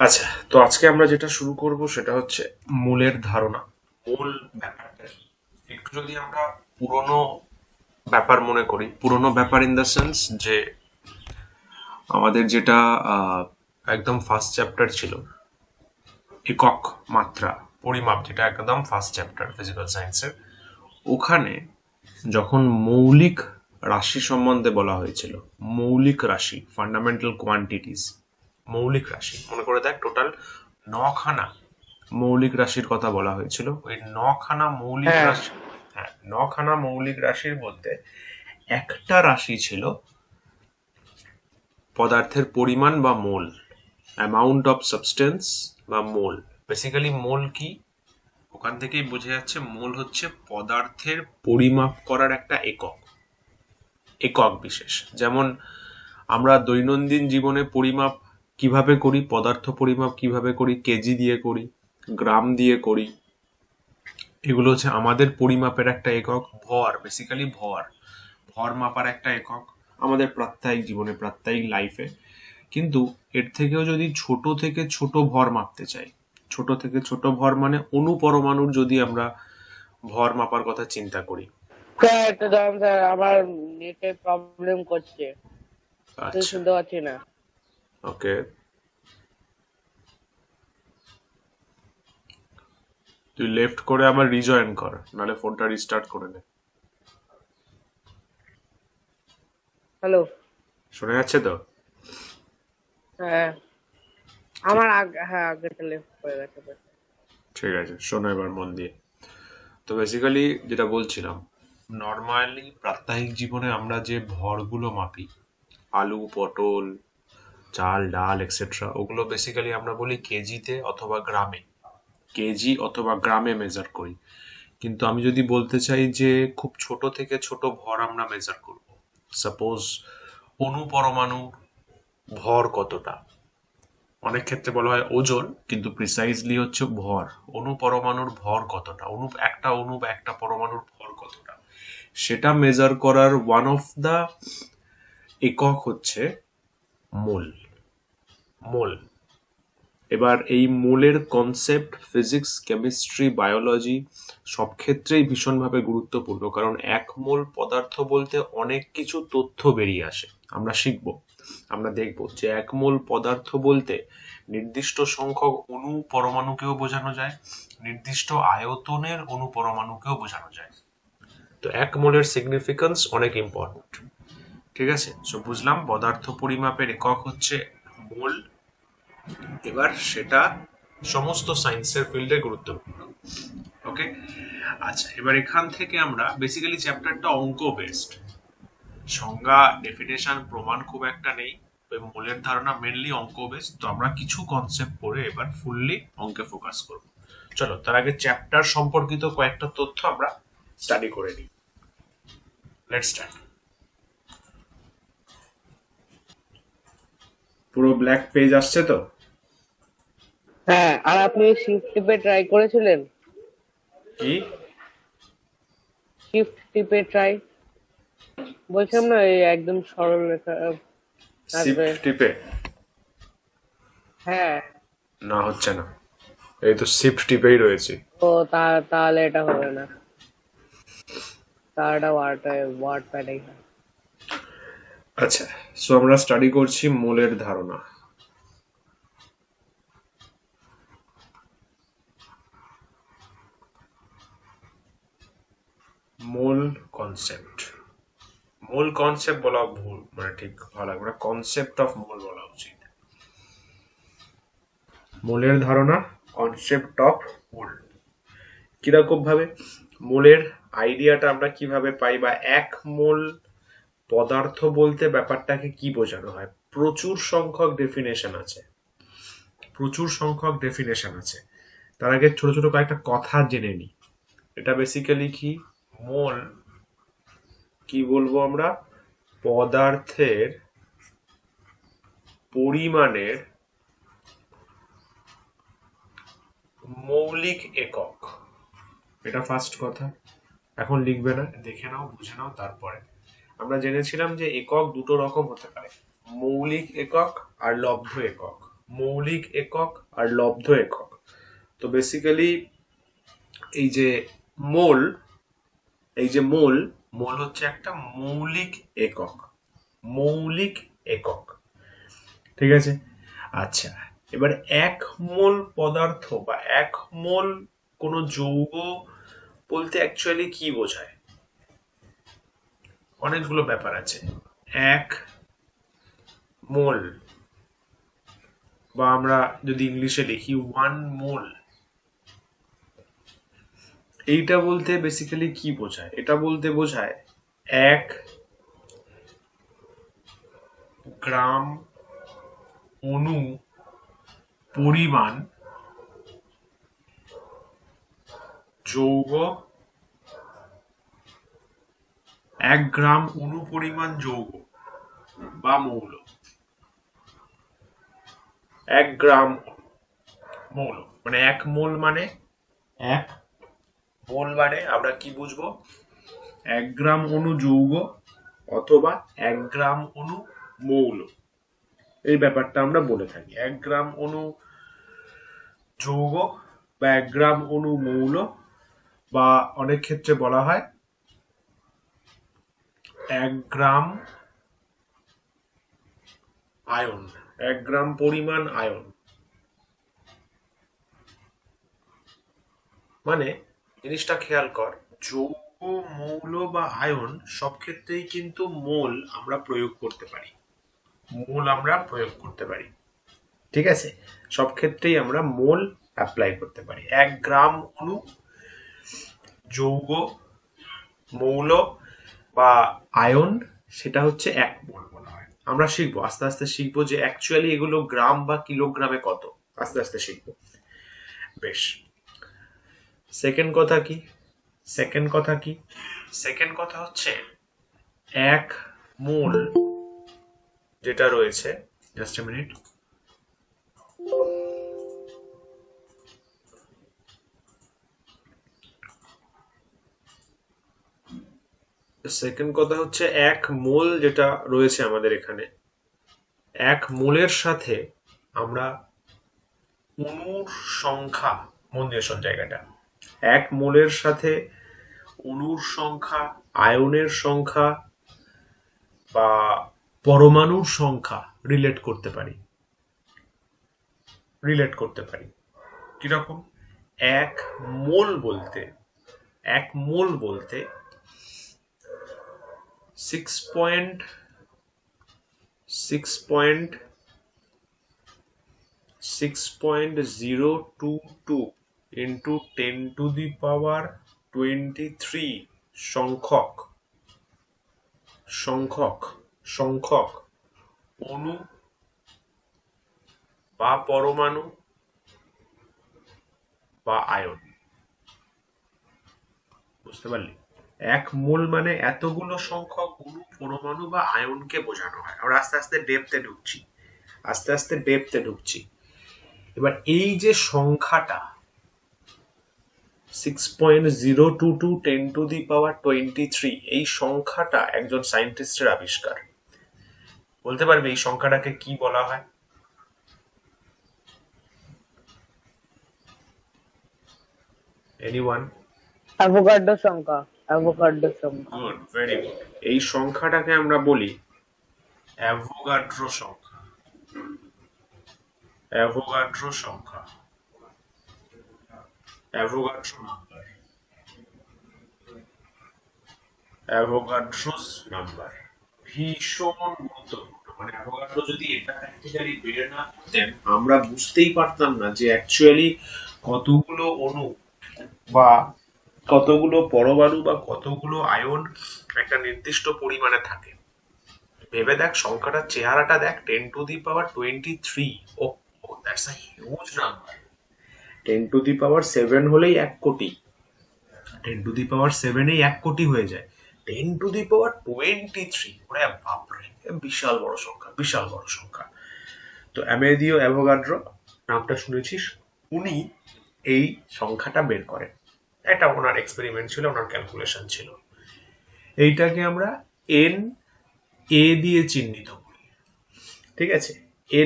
আচ্ছা, তো আজকে আমরা যেটা শুরু করব সেটা হচ্ছে মূলের ধারণা। মূল ব্যাপারটা কি? একটু যদি আমরা পুরনো ব্যাপার মনে করি, পুরনো ব্যাপার ইন দ্য সেন্স যে আমাদের যেটা আহ, একদম ফার্স্ট চ্যাপ্টার ছিল, একক মাত্রা পরিমাপ, যেটা একদম ফার্স্ট চ্যাপ্টার ফিজিক্যাল সায়েন্সের, ওখানে যখন মৌলিক রাশি সম্বন্ধে বলা হয়েছিল, মৌলিক রাশি, ফান্ডামেন্টাল কোয়ান্টিটিস, মৌলিক রাশি মনে করে দেখ, টোটাল নখানা মৌলিক রাশির কথা বলা হয়েছিল। ওই নখানা মৌলিক হ্যাঁ। রাশি, হ্যাঁ, নখানা মৌলিক রাশির মধ্যে একটা রাশি ছিল পদার্থের পরিমাণ বা মোল, অ্যামাউন্ট অফ সাবস্টেন্স বা মোল। বেসিক্যালি মোল কি? ওখান থেকেই বোঝা যাচ্ছে মোল হচ্ছে পদার্থের পরিমাপ করার একটা একক, একক বিশেষ। যেমন আমরা দৈনন্দিন জীবনে পরিমাপ কিভাবে করি, পদার্থ পরিমাপ কিভাবে করি, কেজি দিয়ে করি, গ্রাম দিয়ে করি, এগুলো হচ্ছে আমাদের পরিমাপের একটা একক। ভর, বেসিক্যালি ভর, ভর মাপার একটা একক আমাদের প্রাত্যহিক জীবনে, প্রাত্যহিক লাইফে। কিন্তু এর থেকেও যদি ছোট থেকে ছোট ভর মাপতে চাই, ছোট থেকে ছোট ভর মানে অনুপরমাণুর যদি আমরা ভর মাপার কথা চিন্তা করি। স্যার একটু দাঁড়ান স্যার, আমার নেটে প্রবলেম করছে, কিছু আচ্ছা, শুনতে পাচ্ছি না। ওকে, তুই লেফট করে আবার রিজয়েন কর, নাহলে ফোনটা রিস্টার্ট করে নে। হ্যালো। শোনা যাচ্ছে তো? হ্যাঁ, ঠিক, আমার আগে, হ্যাঁ আগেটা লেফট হয়ে গেছে। ঠিক আছে, শোনো এবার মন দিয়ে। তো বেসিক্যালি যেটা বলছিলাম, নর্মালি প্রাত্যহিক জীবনে আমরা যে ভরগুলো মাপি, আলু, পটল, চাল, ডাল এক্সেট্রা, ওগুলো বেসিক্যালি আমরা বলি কেজিতে অথবা গ্রামে, কেজি অথবা গ্রামে মেজার করি। কিন্তু আমি যদি বলতে চাই যে খুব ছোট থেকে ছোট ভর আমরা মেজার করব, সাপোজ অনুপরমাণু ভর কতটা, অনেক ক্ষেত্রে বলা হয় ওজন, কিন্তু প্রিসাইজলি হচ্ছে ভর। অনুপরমাণুর ভর কতটা, একটা অনু বা একটা পরমাণুর ভর কতটা, সেটা মেজার করার ওয়ান অফ দা একক হচ্ছে মোল। মোল। এবার এই মোলের কনসেপ্ট ফিজিক্স, কেমিস্ট্রি, বায়োলজি সব ক্ষেত্রেই ভীষণভাবে গুরুত্বপূর্ণ, কারণ এক মোল পদার্থ বলতে অনেক কিছু তথ্য বেরিয়ে আসে। আমরা শিখব, আমরা দেখব যে এক মোল পদার্থ বলতে নির্দিষ্ট সংখ্যক অণু পরমাণুকেও বোঝানো যায়, নির্দিষ্ট আয়তনের অণু পরমাণুকেও বোঝানো যায়। তো এক মোলের সিগনিফিকেন্স অনেক ইম্পর্টেন্ট। ঠিক আছে, সো বুঝলাম পদার্থ পরিমাপের একক হচ্ছে মোল। এবার সেটা সমস্ত সায়েন্সের ফিল্ডে গুরুত্বপূর্ণ। ওকে, আচ্ছা, এবার এখান থেকে আমরা বেসিক্যালি চ্যাপ্টারটা অঙ্ক বেসড, সংজ্ঞা, ডেফিনেশন, প্রমাণ খুব একটা নেই। ওই মূলের ধারণা মেনলি অঙ্ক বেসড। তো আমরা কিছু কনসেপ্ট পড়ে এবার ফুললি অঙ্কে ফোকাস করব। চলো, তার আগে চ্যাপ্টার সম্পর্কিত কয়েকটা তথ্য আমরা স্টাডি করে নিই। Let's start. পুরো ব্ল্যাক পেজ আসছে তো? হ্যাঁ, আর আপনি শিফট টিপে ট্রাই করেছিলেন? কি? শিফট টিপে ট্রাই, বলছিলাম না, এই একদম সরল রেখা আসবে। শিফট টিপে? হ্যাঁ। না, হচ্ছে না। এই তো শিফট টিপেই রয়েছে। ও তাহলে এটা হবে না, তাহলে ওয়ার্ড প্যাডেই হয়। আচ্ছা, সো আমরা স্টাডি করছি মোলের ধারণা। মোল কনসেপ্ট, মোল কনসেপ্ট বলা ভুল, মানে ঠিক ভালো লাগবে না, কনসেপ্ট অফ মোল বলা উচিত। মোলের ধারণা, কনসেপ্ট অফ মোল। কিরকম ভাবে মোলের আইডিয়াটা আমরা কিভাবে পাই, বা এক মোল পদার্থ বলতে ব্যাপারটাকে কি বোঝানো হয়? প্রচুর সংখ্যক ডেফিনেশন আছে, প্রচুর সংখ্যক ডেফিনেশন আছে। তার আগে ছোট ছোট কয়েকটা কথা জেনে নিই। এটা বেসিক্যালি কি? মোল, কি বলবো আমরা, পদার্থের পরিমাণের মৌলিক একক। এটা ফার্স্ট কথা। এখন লিখবে না, দেখে নাও, বুঝে নাও, তারপরে। আমরা জেনেছিলাম যে একক দুটো রকম হতে পারে, মৌলিক একক আর লব্ধ একক। মৌলিক একক আর লব্ধ একক। তো বেসিক্যালি এই যে মোল, মোল হচ্ছে একটা মৌলিক একক, মৌলিক একক। ঠিক আছে, আচ্ছা এবার এক মোল পদার্থ বা এক মোল কোন যৌগ বলতে অ্যাকচুয়ালি কি বোঝায়? অনেকগুলো ব্যাপার আছে। এক মোল, বা আমরা যদি ইংলিশে লিখি 1 মোল, এইটা বলতে বেসিক্যালি কি বোঝায়? এটা বলতে বোঝায় 1 গ্রাম অণু পরিমাণ যৌগ, 1 গ্রাম অণু পরিমাণ যৌগ বা মৌল, 1 গ্রাম মৌল মানে 1 মোল মানে 1 মোল মানে আমরা কি বুঝবো? 1 গ্রাম অণু যৌগ অথবা 1 গ্রাম অণু মৌল, এই ব্যাপারটা আমরা বলে থাকি। 1 গ্রাম অণু যৌগ বা 1 গ্রাম অণু মৌল, বা অনেক ক্ষেত্রে বলা হয় 1 গ্রাম আয়ন, 1 গ্রাম পরিমাণ আয়ন। মানে জিনিসটা খেয়াল কর, যৌগ, মৌল বা আয়ন সব ক্ষেত্রেই কিন্তু মোল আমরা প্রয়োগ করতে পারি, মোল আমরা প্রয়োগ করতে পারি। ঠিক আছে, সব ক্ষেত্রেই আমরা মোল অ্যাপ্লাই করতে পারি। 1 গ্রাম অণু যৌগ, মৌল বা আয়ন, সেটা হচ্ছে 1 মোল বলা হয়। আমরা শিখবো, আস্তে আস্তে শিখবো যে অ্যাকচুয়ালি এগুলো গ্রাম বা কিলোগ্রামে কত, আস্তে আস্তে শিখবো। বেশ, সেকেন্ড কথা কি? সেকেন্ড কথা হচ্ছে 1 মোল যেটা রয়েছে, জাস্ট এ মিনিট, সেকেন্ড কথা হচ্ছে 1 মোল যেটা রয়েছে আমাদের এখানে, 1 মোলের সাথে আমরা অণুর সংখ্যা, মন দিয়ে শোন জায়গাটা, 1 মোলের সাথে অণুর সংখ্যা, আয়নের সংখ্যা বা পরমাণুর সংখ্যা রিলেট করতে পারি। কিরকম? 1 মোল বলতে 6.022 into 10 to the power 23 সংখ্যক অণু বা পরমাণু বা আয়ন। বুঝতে পারলি? 1 মোল মানে এতগুলো সংখ্যক অণু, পরমাণু বা আয়নকে বোঝানো হয়। আমরা আস্তে আস্তে ডেপথে ঢুকছি। এবার এই যে সংখ্যাটা 6.022 10 to the power 23, এই সংখ্যাটা একজন সায়েন্টিস্টের আবিষ্কার। বলতে পারবে এই সংখ্যাটাকে কি বলা হয়? এনিওয়ান? অ্যাভোগাড্রো সংখ্যা। Good, very good. এই সংখ্যাটাকে আমরা বলি অ্যাভোগাড্রো সংখ্যা। অ্যাভোগাড্রোস নাম্বার ভীষণ গুরুত্বপূর্ণ। মানে অ্যাভোগাড্রো যদি এটা প্র্যাকটিক্যালি বের না করতেন, আমরা বুঝতেই পারতাম না যে অ্যাকচুয়ালি কতগুলো অণু বা কতগুলো পরমাণু বা কতগুলো আয়ন একটা নির্দিষ্ট পরিমাণে থাকে। ভেবে দেখ, সংখ্যাটার চেহারাটা দেখ, 10 to the power 23। ও that's a huge number. 10 to the power 7 হলেই 1 কোটি। 10 to the power 7 এই 1 কোটি হয়ে যায়। 10 to the power 23, ওরে বাপরে, বিশাল বড় সংখ্যা। তো অ্যামেদিও অ্যাভোগাড্রো নামটা শুনেছিস, উনি এই সংখ্যাটা বের করেন। এটা ওনার এক্সপেরিমেন্ট ছিল, ওনার ক্যালকুলেশন ছিল। এইটাকে আমরা এন এ দিয়ে চিহ্নিত করি। ঠিক আছে, Na,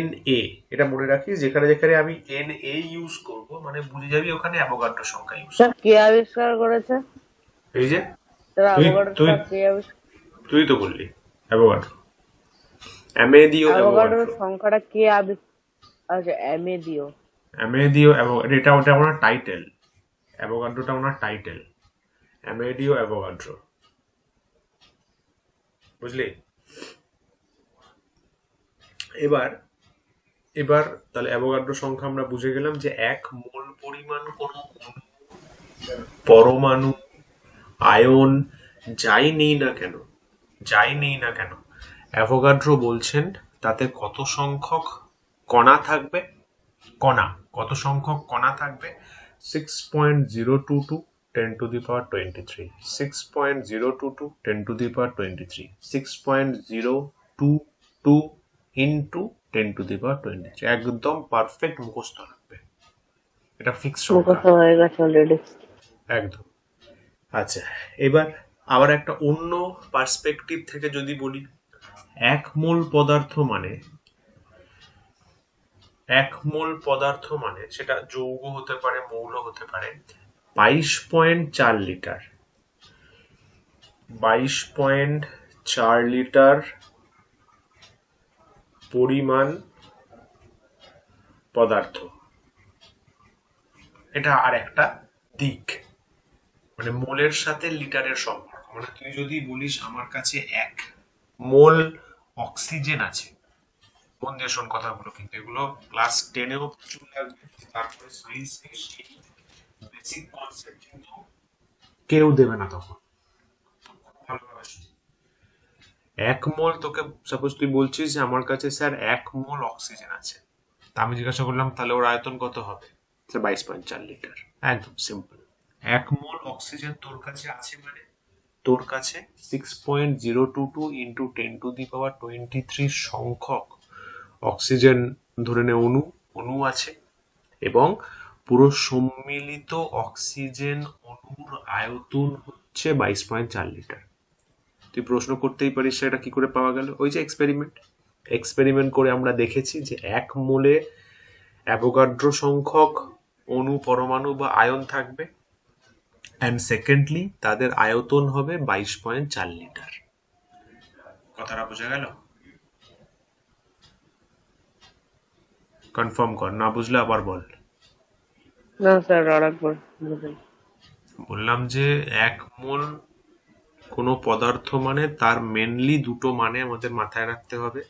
এটা মনে রাখিস, যেখানে যেখানে আমি Na ইউজ করব মানে বুঝে যাবি ওখানে অ্যাভোগাড্রো সংখ্যা ইউজ স্যার করব। কে আবিষ্কার করেছে? এই যে স্যার তুই তুই অ্যাভোগাড্রোটা কে আবিষ্কার? তুই তো বললি অ্যাভোগাড্রো, অ্যামেদিও অ্যাভোগাড্রোর অ্যাভোগাড্রো। সংখ্যাটা কে আচ্ছা, অ্যামেদিও। অ্যামেদিও এটা ওটা ওনার টাইটেল, অ্যাভোগাড্রোটা ওনার টাইটেল, অ্যামেডিও অ্যাভোগাড্রো, বুঝলি? এবার এবার তাহলে অ্যাভোগাড্রো সংখ্যা আমরা বুঝে গেলাম যে 1 মোল পরিমাণ কোনো অণু, পরমাণু, আয়ন যাই নেই না কেন অ্যাভোগাড্রো বলছেন তাতে কত সংখ্যক কণা থাকবে, কত সংখ্যক কণা থাকবে? 6.022 10 to the power 23, 6.022 10 to the power 23, 6.022 into 10 to the power 23, একদম পারফেক্ট মুখস্থ রাখবে, এটা ফিক্স সংখ্যা মুখস্থ হয়ে গেছে অলরেডি। একদম। আচ্ছা, এবার আবার একটা অন্য পার্সপেক্টিভ থেকে যদি বলি, 1 মোল পদার্থ মানে সেটা যৌগ হতে পারে, মৌল হতে পারে, 22.4 লিটার, 22.4 লিটার পরিমাণ পদার্থ। এটা আর একটা দিক, মানে মোলের সাথে লিটারের সম্পর্ক। মানে তুই যদি বলিস আমার কাছে 1 মোল অক্সিজেন আছে, কোন দিয়ে শোন কথাগুলো, কিন্তু এগুলো ক্লাস 10-এও প্রচুর লাগবে, তারপরে সায়েন্স থেকে সেই বেসিক কনসেপ্ট কিন্তু কেউ দেবে না তখন, ভালোভাবে শোন। 1 মোল, তোকে সাপোজ তুই বলছিস যে আমার কাছে স্যার 1 মোল অক্সিজেন আছে, তা আমি জিজ্ঞাসা করলাম তাহলে ওর আয়তন কত হবে? Sir 22.4 litre. একদম সিম্পল। 1 মোল অক্সিজেন তোর কাছে আছে মানে তোর কাছে 6.022 ইন্টু 10 টু দি পাওয়ার 23 সংখ্যক অক্সিজেন ধরে নে অণু আছে, এবং পুরো সম্মিলিত অক্সিজেন অণুর আয়তন হচ্ছে 22.4 লিটার। তুই প্রশ্ন করতেই পারিস সেটা কি করে পাওয়া গেল? ওই যে এক্সপেরিমেন্ট করে আমরা দেখেছি যে 1 মোলে অ্যাভোগাড্রো সংখ্যক অণু, পরমাণু বা আয়ন থাকবে, অ্যান্ড সেকেন্ডলি তাদের আয়তন হবে 22.4 লিটার। কথাটা বোঝা গেল? কনফার্ম কর, না বুঝলে আবার বল। না স্যার, আরেকবার বলুন। বললাম যে 1 মোল কোনো পদার্থ মানে তার মেনলি দুটো মানে আমাদের মাথায় রাখতে হবে।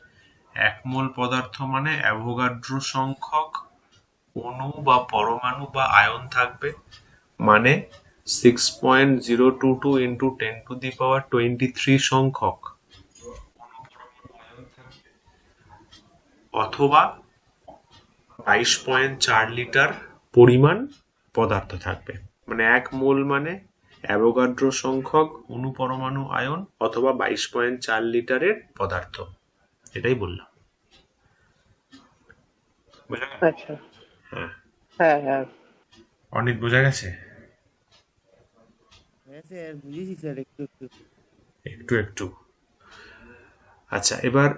1 মোল পদার্থ মানে অ্যাভোগাড্রো সংখ্যক অণু বা পরমাণু বা আয়ন থাকবে, মানে 6.022 ইন্টু 10 টু দি পাওয়ার 23 সংখ্যক অথবা 22.4 লিটার পরিমাণ পদার্থ থাকবে। মানে 1 মোল মানে অ্যাভোগাড্রো সংখ্যক অণু, পরমাণু, আয়ন অথবা 22.4 লিটারের পদার্থ। এটাই বললাম, বোঝা গেল? আচ্ছা, হ্যাঁ, হ্যাঁ হ্যাঁ। অনিত বোঝা গেছে? হ্যাঁ স্যার, বুঝেছি স্যার, একটু একটু। একটু একটু। আচ্ছা, এবার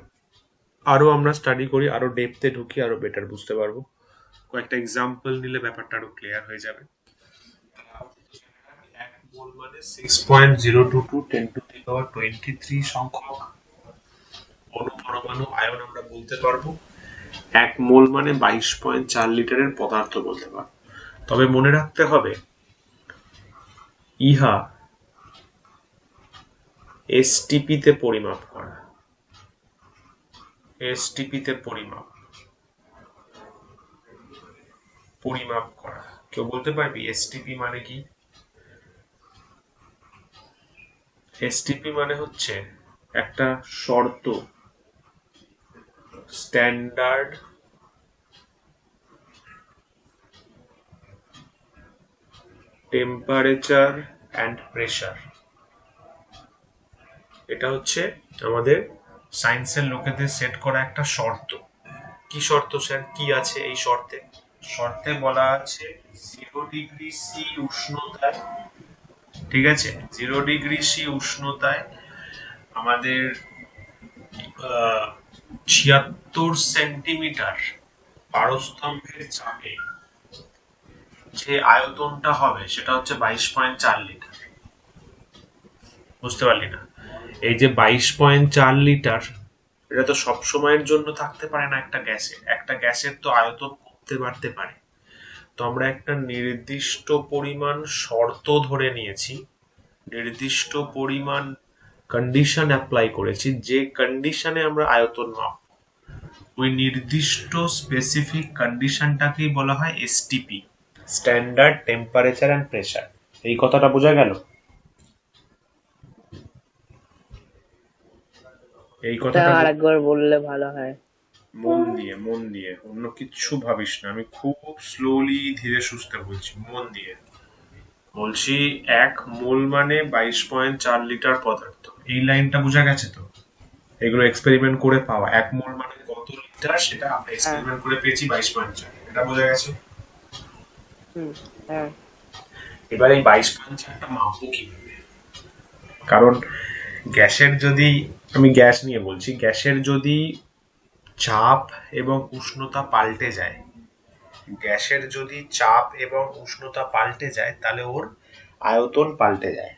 আরো আমরা স্টাডি করি, আরো ডেপথে ঢুকি, আরো বেটার বুঝতে পারবো। কয়েকটা এক্সাম্পল নিলে ব্যাপারটা আরো ক্লিয়ার হয়ে যাবে। 1 মোল মানে 6.022 10 টু দি পাওয়ার 23 সংখ্যক অণু, পরমাণু, আয়ন আমরা বলতে পারবো। 1 মোল মানে 22.4 লিটারের পদার্থ বলতে পারবো। তবে মনে রাখতে হবে ইহা এসটিপি তে পরিমাপ করা, এসটিপি তে পরিমাপ করা। কেউ বলতে পারবি এসটিপি মানে কি? এসটিপি মানে হচ্ছে একটা শর্ত, স্ট্যান্ডার্ড টেম্পারেচার অ্যান্ড প্রেসার। এটা হচ্ছে আমাদের সায়েন্সের লোকেদের সেট করা একটা শর্ত। কি শর্ত স্যার? কি আছে এই শর্তে? শর্তে বলা আছে 0 ডিগ্রি সি উষ্ণতায়, ঠিক আছে, 0 ডিগ্রি সি উষ্ণতায় আমাদের 76 সেন্টিমিটার পারস্তম্ভের চাপে যে আয়তনটা হবে সেটা হচ্ছে 22.4 লিটার। বুঝতে পারলি না? এই যে 22.4 লিটার, এটা তো সব সময়ের জন্য থাকতে পারে না। একটা গ্যাসের তো আয়তন কমতে বাড়তে পারে। তো আমরা একটা নির্দিষ্ট পরিমাণ শর্ত ধরে নিয়েছি, নির্দিষ্ট পরিমাণ কন্ডিশন অ্যাপ্লাই করেছি, যে কন্ডিশনে আমরা আয়তন মাপব ওই নির্দিষ্ট স্পেসিফিক কন্ডিশনটাকেই বলা হয় STP, standard temperature and pressure. এই কথাটা বোঝা গেল? এই এটা কথাটা আরেকবার বললে ভালো হয়। মন দিয়ে অন্য কিচ্ছু ভাবিস না, আমি খুব স্লোলি ধীরে সুস্থে বলছি, মন দিয়ে বলছি। 1 মোল মানে 22.4 লিটার পদার্থ। এই লাইনটা বোঝা গেছে তো? এগুলো এক্সপেরিমেন্ট করে পাওয়া। 1 মোল মানে কত লিটার সেটা আমরা হ্যাঁ। এক্সপেরিমেন্ট করে পেয়েছি 22.4। এটা বোঝা গেছে? হুম। হ্যাঁ। এবার এই 22.4টা মাপবো কিভাবে? কারণ গ্যাসের যদি, আমি গ্যাস নিয়ে বলছি, গ্যাসের যদি চাপ এবং উষ্ণতা পাল্টে যায়, গ্যাসের যদি চাপ এবং উষ্ণতা পাল্টে যায় তাহলে ওর আয়তন পাল্টে যায়।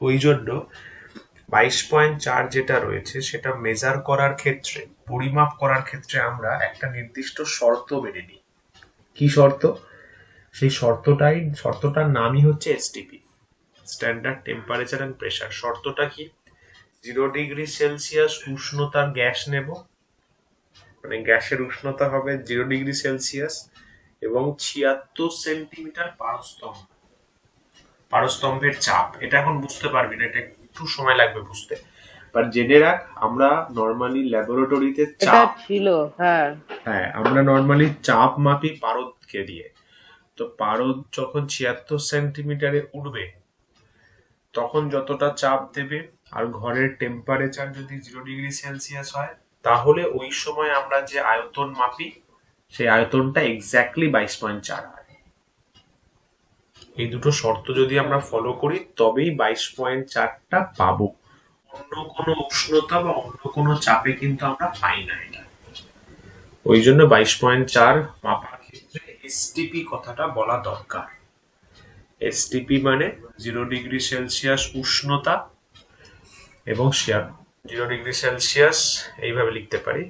ওই জন্য 22.4 যেটা রয়েছে সেটা মেজার করার ক্ষেত্রে, পরিমাপ করার ক্ষেত্রে আমরা একটা নির্দিষ্ট শর্ত মেনে নিই। কি শর্ত? সেই শর্তটার নামই হচ্ছে STP, standard temperature and pressure. শর্তটা কি? 0 ডিগ্রি সেলসিয়াস উষ্ণতার গ্যাস নেব, মানে গ্যাসের উষ্ণতা হবে 0 ডিগ্রি সেলসিয়াস, এবং 76 সেন্টিমিটার পারস্তম্ভের চাপ। এটা এখন বুঝতে পারবি না, এটা একটু সময় লাগবে বুঝতে। বাট জেনে রাখ, আমরা নর্মালি ল্যাবরেটরিতে এটা ছিল। হ্যাঁ। আমরা নর্মালি চাপ মাপি পারদকে দিয়ে। তো পারদ যখন 76 সেন্টিমিটারে উঠবে তখন যতটা চাপ দেবে, আর ঘরের টেম্পারেচার যদি 0 ডিগ্রি সেলসিয়াস হয়, তাহলে ওই সময় আমরা যে আয়তন মাপি সেই আয়তনটা এক্স্যাক্টলি 22.4 হয়। এই দুটো শর্ত যদি আমরা ফলো করি তবেই 22.4টা পাবো। অন্য কোনো উষ্ণতা বা অন্য কোনো চাপে কিন্তু আমরা পাই না এটা। ওই জন্য 22.4 মাপার ক্ষেত্রে এসটিপি কথাটা বলা দরকার। এসটিপি মানে 0 ডিগ্রি সেলসিয়াস উষ্ণতা এবং 0 ডিগ্রি সেলসিয়াস, এইভাবে লিখতে পারি,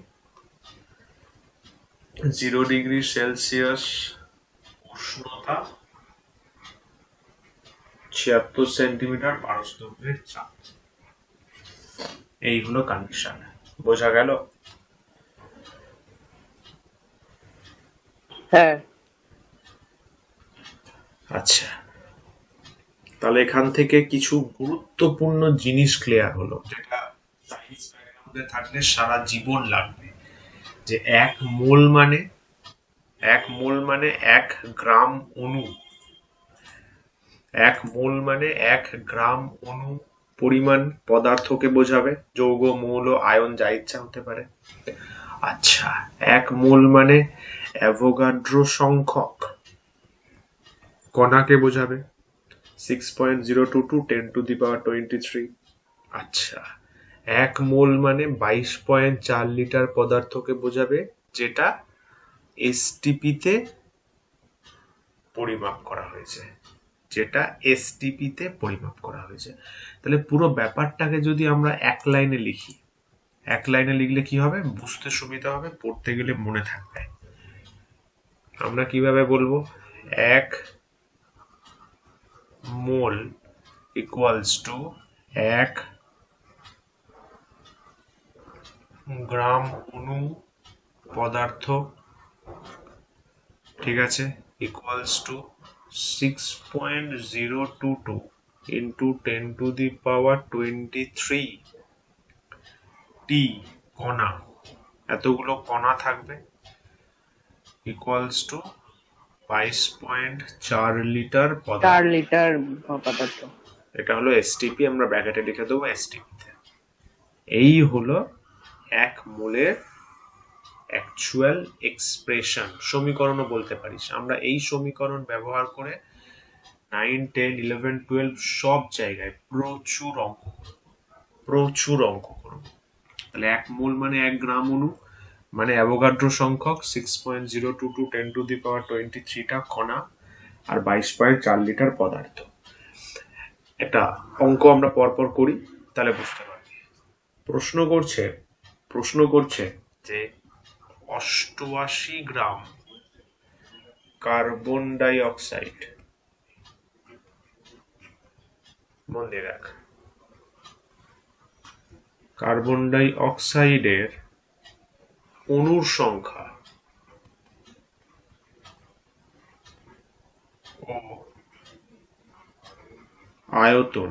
0 ডিগ্রি সেলসিয়াস উষ্ণতা, 76 সেন্টিমিটার পারস্তম্ভের চাপ। এই হলো কন্ডিশন। বোঝা গেল? হ্যাঁ। আচ্ছা, তাহলে এখান থেকে কিছু গুরুত্বপূর্ণ জিনিস ক্লিয়ার হলো, যেটা সায়েন্স ব্যাকগ্রাউন্ডে থাকলে সারা জীবন লাগবে। যে 1 মোল মানে 1 গ্রাম অণু। 1 মোল মানে 1 গ্রাম অণু পরিমাণ পদার্থকে বোঝাবে, যৌগ, মৌল, আয়ন, যা ইচ্ছা হতে পারে। আচ্ছা, 1 মোল মানে অ্যাভোগাড্রো সংখ্যক কণাকে বোঝাবে, 6.022 10⁻23। আচ্ছা, 1 মোল মানে 22.4 লিটার পদার্থকে বোঝাবে, যেটা এসটিপিতে পরিমাপ করা হয়েছে, তাহলে পুরো ব্যাপারটাকে যদি আমরা এক লাইনে লিখি, এক লাইনে লিখলে কি হবে? বুঝতে সুবিধা হবে, পড়তে গেলে মনে থাকবে। আমরা কিভাবে বলবো? 1 মোল ইকুয়ালস টু 1 গ্রাম অণু পদার্থ, ঠিক আছে, ইকুয়ালস টু 6.022 ইন্টু 10⁻23 টি কণা, এতগুলো কণা থাকবে, ইকুয়ালস টু 22.4 লিটার 4 পদার্থ। লিটার পদার্থ। এটা হলো এসটিপি, আমরা ব্র্যাকেটে লিখে দেবো এসটিপিতে। এই হলো 1 মোলের অ্যাকচুয়াল এক্সপ্রেশন, সমীকরণও বলতে পারিস। আমরা এই সমীকরণ ব্যবহার করে 9, 10, 11, 12 সব জায়গায় প্রচুর অঙ্ক করব। তাহলে 1 মোল মানে 1 গ্রাম অণু, মানে অ্যাভোগাড্রো সংখ্যক 6.022 10⁻23টা কণা আর 22.4 লিটার পদার্থ। এটা অঙ্ক আমরা পরপর করি, তাহলে বুঝতে পারবি। প্রশ্ন করছে যে 88 গ্রাম কার্বন ডাই অক্সাইড, মন দিয়ে রাখ, কার্বন ডাই অক্সাইডের অণুর সংখ্যা ও আয়তন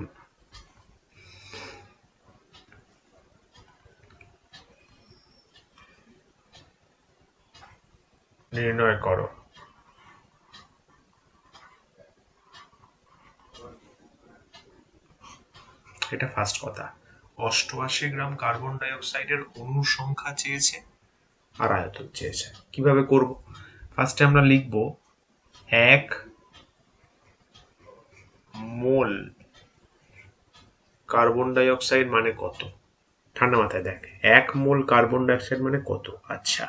নির্ণয় করো। এটা ফার্স্ট কথা। 88 গ্রাম কার্বন ডাই অক্সাইডের অণুর সংখ্যা চেয়েছে আর আয়তন চেয়েছে। কিভাবে করব? ফার্স্টে আমরা লিখব 1 মোল কার্বন ডাই অক্সাইড মানে কত। ঠান্ডা মাথায় দেখ, 1 মোল কার্বন ডাই অক্সাইড মানে কত। আচ্ছা,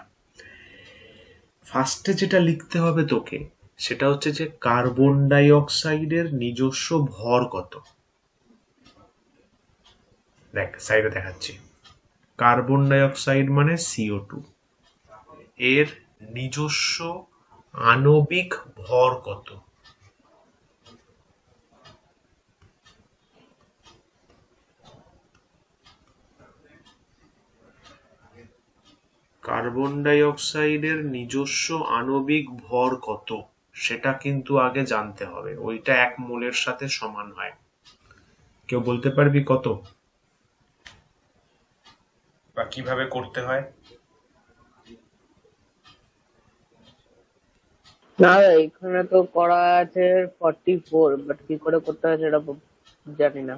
ফার্স্টে যেটা লিখতে হবে তোকে সেটা হচ্ছে যে কার্বন ডাই অক্সাইডের নিজস্ব ভর কত। দেখ সাইডে দেখাচ্ছি, কার্বন ডাই অক্সাইড মানে CO2, এর নিজস্ব আণবিক ভর কত। কার্বন ডাই অক্সাইডের নিজস্ব আণবিক ভর কত সেটা কিন্তু আগে জানতে হবে, ওইটা 1 মোলের সাথে সমান হয়। কেউ বলতে পারবি কত বা কিভাবে করতে হয়? না এখানে তো করা আছে 44, বাট কি করে করতে হয় সেটা জানি না।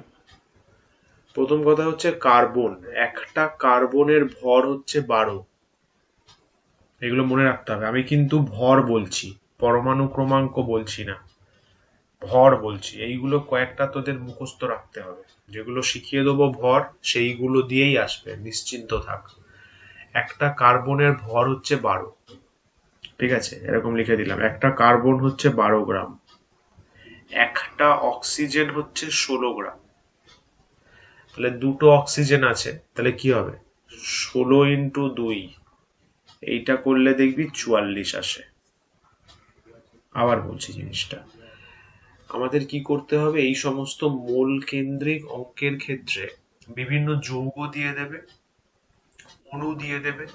প্রথম কথা হচ্ছে কার্বন, একটা কার্বনের ভর হচ্ছে 12। এগুলো মনে রাখতে হবে। আমি কিন্তু ভর বলছি, পরমাণু ক্রমাঙ্ক বলছি না, ভর বলছি। এইগুলো কয়েকটা তোদের মুখস্থ রাখতে হবে, যেগুলো শিখিয়ে দেবো ভর সেইগুলো দিয়েই আসবে, নিশ্চিন্ত থাক। একটা কার্বনের ভর হচ্ছে 12, ঠিক আছে? এরকম লিখে দিলাম, একটা কার্বন হচ্ছে 12 গ্রাম, একটা অক্সিজেন হচ্ছে 16 গ্রাম। তাহলে দুটো অক্সিজেন আছে, তাহলে কি হবে 16 × 2, এইটা করলে দেখবি 44 আসে। আবার বলছি জিনিসটা, আমাদের কি করতে হবে, এই সমস্ত মোল কেন্দ্রিক অঙ্কের ক্ষেত্রে বিভিন্ন যৌগ দিয়ে দেবে, অণু দিয়ে দেবে,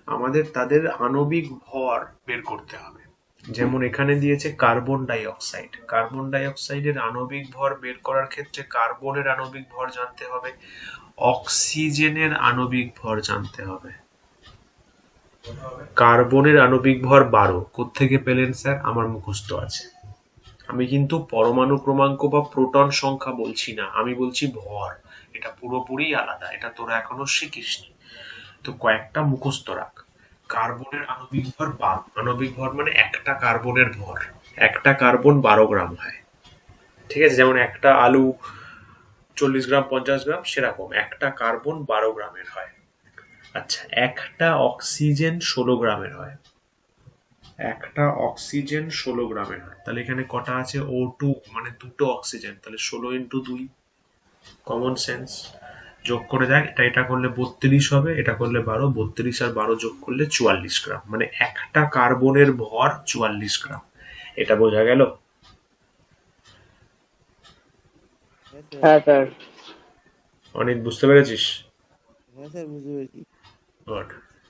আমাদের তাদের আণবিক ভর বের করতে হবে। যেমন এখানে দিয়েছে carbon die oxide, carbon die অক্সাইডের আণবিক ভর বের করার ক্ষেত্রে কার্বনের আণবিক ভর জানতে হবে, অক্সিজেনের আণবিক ভর জানতে হবে। কার্বনের আণবিক ভর 12, কোত্থেকে পেলেন স্যার? আমার মুখস্থ আছে। আমি কিন্তু পরমাণু ক্রমাঙ্ক বা প্রোটন সংখ্যা বলছি না, আমি বলছি ভর। এটা পুরোপুরি আলাদা, এটা তোরা এখনো শিখিসনি। তো কয়েকটা মুখস্থ রাখ। কার্বনের আণবিক ভর 12, আণবিক ভর মানে একটা কার্বনের ভর, একটা কার্বন 12 গ্রাম হয়, ঠিক আছে? যেমন একটা আলু 40 গ্রাম 50 গ্রাম, সেরকম একটা কার্বন 12 গ্রামের হয়। আচ্ছা, একটা অক্সিজেন 16 গ্রামের হয়, একটা অক্সিজেন 16 গ্রামের হয়। তাহলে এখানে কটা আছে? O2, মানে দুটো অক্সিজেন, তাহলে 16 × 2, কমন সেন্স। যোগ করে দেখ, এটা করলে 32 হবে, এটা করলে 12, 32 আর 12 যোগ করলে 44 গ্রাম, মানে একটা কার্বনের ভর 44 গ্রাম। এটা বোঝা গেল? হ্যাঁ স্যার। হ্যাঁ স্যার। অনেক বুঝতে পেরেছিস? হ্যাঁ স্যার, বুঝতে পেরেছি। গুড।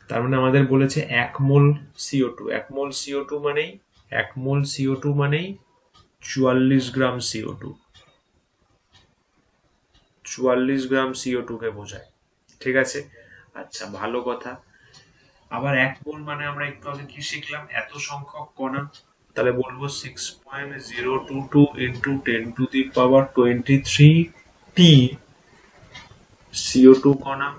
তার মানে আমাদের বলেছে 1 মোল CO2, 1 মোল CO2 মানেই 1 মোল CO2 মানেই 44 গ্রাম CO2, 44 গ্রাম CO2 কে বোঝায়, ঠিক আছে? আচ্ছা, ভালো কথা। আবার 1 মোল মানে আমরা একটু আগে কি শিখলাম, এত সংখ্যক কণা। তাহলে বলবো 6.022 × 10⁻23 টি CO2 কণা,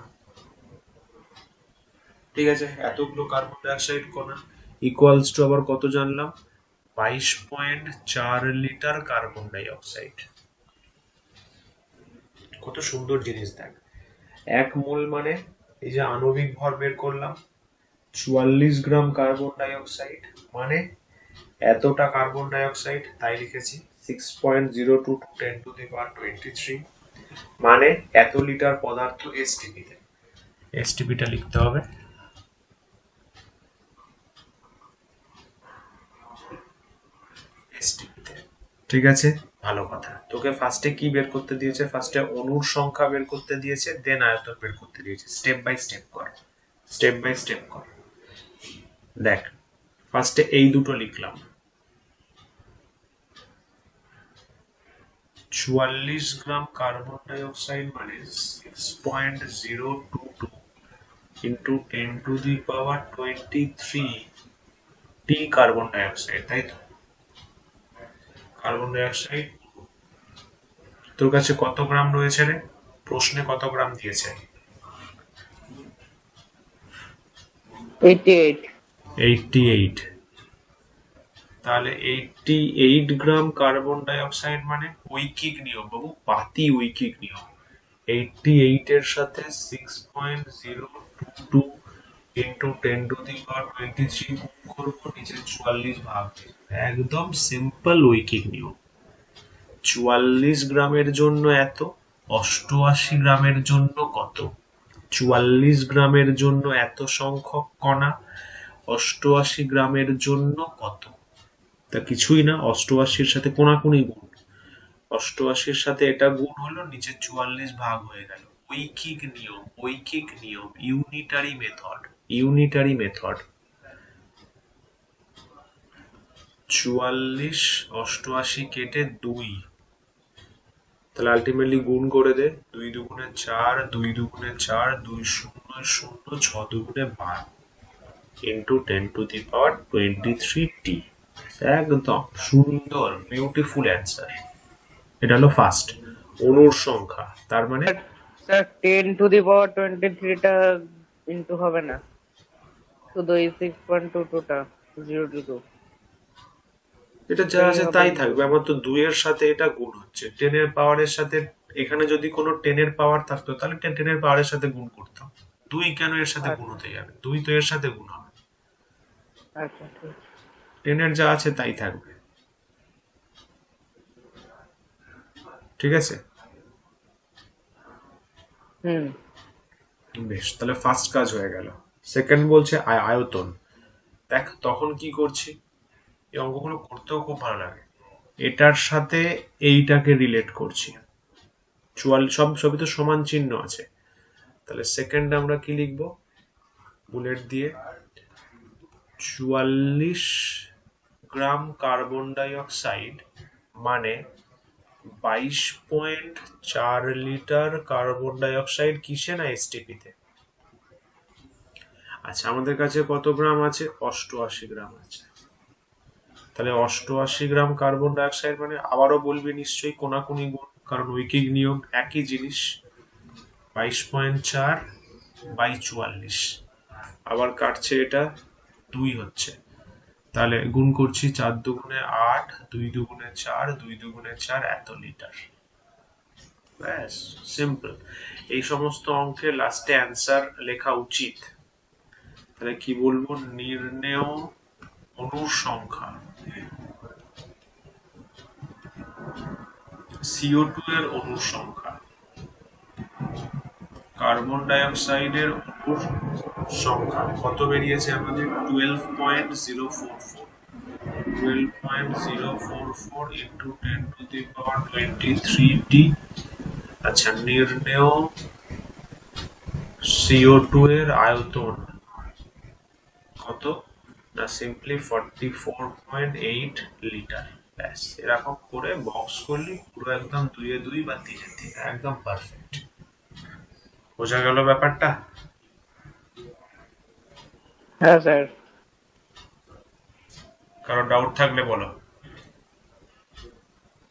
ঠিক আছে? এতগুলো কার্বন ডাই অক্সাইড কণা ইকুয়ালস টু আবার কত জানলাম, 22.4 লিটার কার্বন ডাই অক্সাইড। কত সুন্দর জিনিস দেখ, 1 মোল মানে এই যে আণবিক ভর বের করলাম 44 গ্রাম কার্বন ডাই অক্সাইড, মানে এতটা কার্বন ডাই অক্সাইড, তাই লিখেছি 6.02 10 টু দি পাওয়ার 23, মানে এত লিটার পদার্থ এসটিপি তে। এসটিপিটা লিখতে হবে। এসটিপি তে, ঠিক আছে। ভালো কথা, তোকে ফার্স্টে কি বের করতে দিয়েছে? ফার্স্টে অণুর সংখ্যা বের করতে দিয়েছে, দেন আয়তন বের করতে দিয়েছে। স্টেপ বাই স্টেপ কর, স্টেপ বাই স্টেপ কর। দেখ, ফার্স্টে এই দুটো লিখলাম, 44 গ্রাম কার্বন ডাই অক্সাইড মানে 6.022 ইন্টু 10 টু দি পাওয়ার 23 টি কার্বন ডাই অক্সাইড, তাই তো? কার্বন ডাই অক্সাইড তোর কাছে কত গ্রাম রয়েছে রে? প্রশ্নে কত গ্রাম দিয়েছে? 88। 88। তাহলে 88 গ্রাম কার্বন ডাই অক্সাইড মানে ঐকিক নিয়ম বাবু, পাতি ঐকিক নিয়ম। 88 এর সাথে 6.022 ইন্টু 10 টু দি পাওয়ার 23 গুণ করবো, নিচে 44 ভাগ দেব। একদম সিম্পল ঐকিক নিয়ম। 44 গ্রামের জন্য এত, 88 গ্রামের জন্য কত? 44 গ্রামের জন্য এত সংখ্যক কণা, 88 গ্রামের জন্য কত? তা কিছুই না, 88-র সাথে কোনাকুনি গুণ, 88-র সাথে এটা গুণ হলো, নিচে 44 ভাগ হয়ে গেল। ঐকিক নিয়ম, ঐকিক নিয়ম, ইউনিটারি মেথড, ইউনিটারি মেথড। 44 88 কেটে 2, তাহলে আলটিমেটলি গুণ করে দে, 2 দুগুণে 4, 2 দুগুণে 4, 2 শূন্য 0, 6 দুগুণে 12 ইন্টু 10 টু দি পাওয়ার 23 টি। একদম সুন্দর, বিউটিফুল অ্যান্সার। এটা হলো ফার্স্ট অণুর সংখ্যা, তার মানে স্যার 10 টু দি পাওয়ার 23 টা ইনটু হবে না, শুধু এই 6.22 টা 0 to 2 এটা যা আছে তাই থাকবে। আমার তো 2 এর সাথে এটা গুণ হচ্ছে, 10 এর পাওয়ারের সাথে। এখানে যদি কোনো 10 এর পাওয়ার থাকতো তাহলে 10 এর পাওয়ারের সাথে গুণ করতাম। 2 কেন এর সাথে গুণ হতে যাবে? 2 তো এর সাথে গুণ হবে। আচ্ছা ঠিক আছে। 10 এর যা আছে তাই থাকবে, ঠিক আছে। হুম। বেশ, তাহলে ফার্স্ট কাজ হয়ে গেল। সেকেন্ড বলছে আয়তন। দেখ তখন কি করছি, এই অঙ্কগুলো করতেও খুব ভালো লাগে। এটার সাথে এইটাকে রিলেট করছি, সবই তো সমান চিহ্ন আছে। তাহলে সেকেন্ড আমরা কি লিখবো বুলেট দিয়ে? 44 গ্রাম কার্বন ডাই অক্সাইড মানে 22.4 লিটার কার্বন ডাই অক্সাইড কিসে না এসটিপি তে। আচ্ছা, আমাদের কাছে কত গ্রাম আছে? 88 গ্রাম আছে। তাহলে 88 গ্রাম কার্বন ডাই অক্সাইড মানে, আবারও বলবি নিশ্চয়ই কোনাকুনি গুণ, কারণ ঐকিক নিয়ম একই জিনিস। 22.4 বাই 44, আবার কাটছে এটা 2 হচ্ছে, তাহলে গুণ করছি 4 দুগুণে 8, 2 দুগুণে 4, 2 দুগুণে 4, এত লিটার। ব্যাস, সিম্পল। এই সমস্ত অঙ্কের লাস্টে অ্যান্সার লেখা উচিত। তাহলে কি বলবো? নির্ণেয় অণুর সংখ্যা, CO2 এর অণুর সংখ্যা, কার্বন ডাই অক্সাইডের অণুর সংখ্যা কত বেরিয়েছে আমাদের? 12.044, 12.044 ইন্টু 10 টু দি পাওয়ার 23 টি। আচ্ছা, নির্ণেয় CO2 এর আয়তন কত? না সিম্পলি 44.8 লিটার। ব্যাস, এরকম করে বক্স করলি পুরো একদম 2 এ 2 বা 3 এ 3, একদম পারফেক্ট। বোঝা গেল ব্যাপারটা? হ্যাঁ স্যার। কারো ডাউট থাকলে বলো।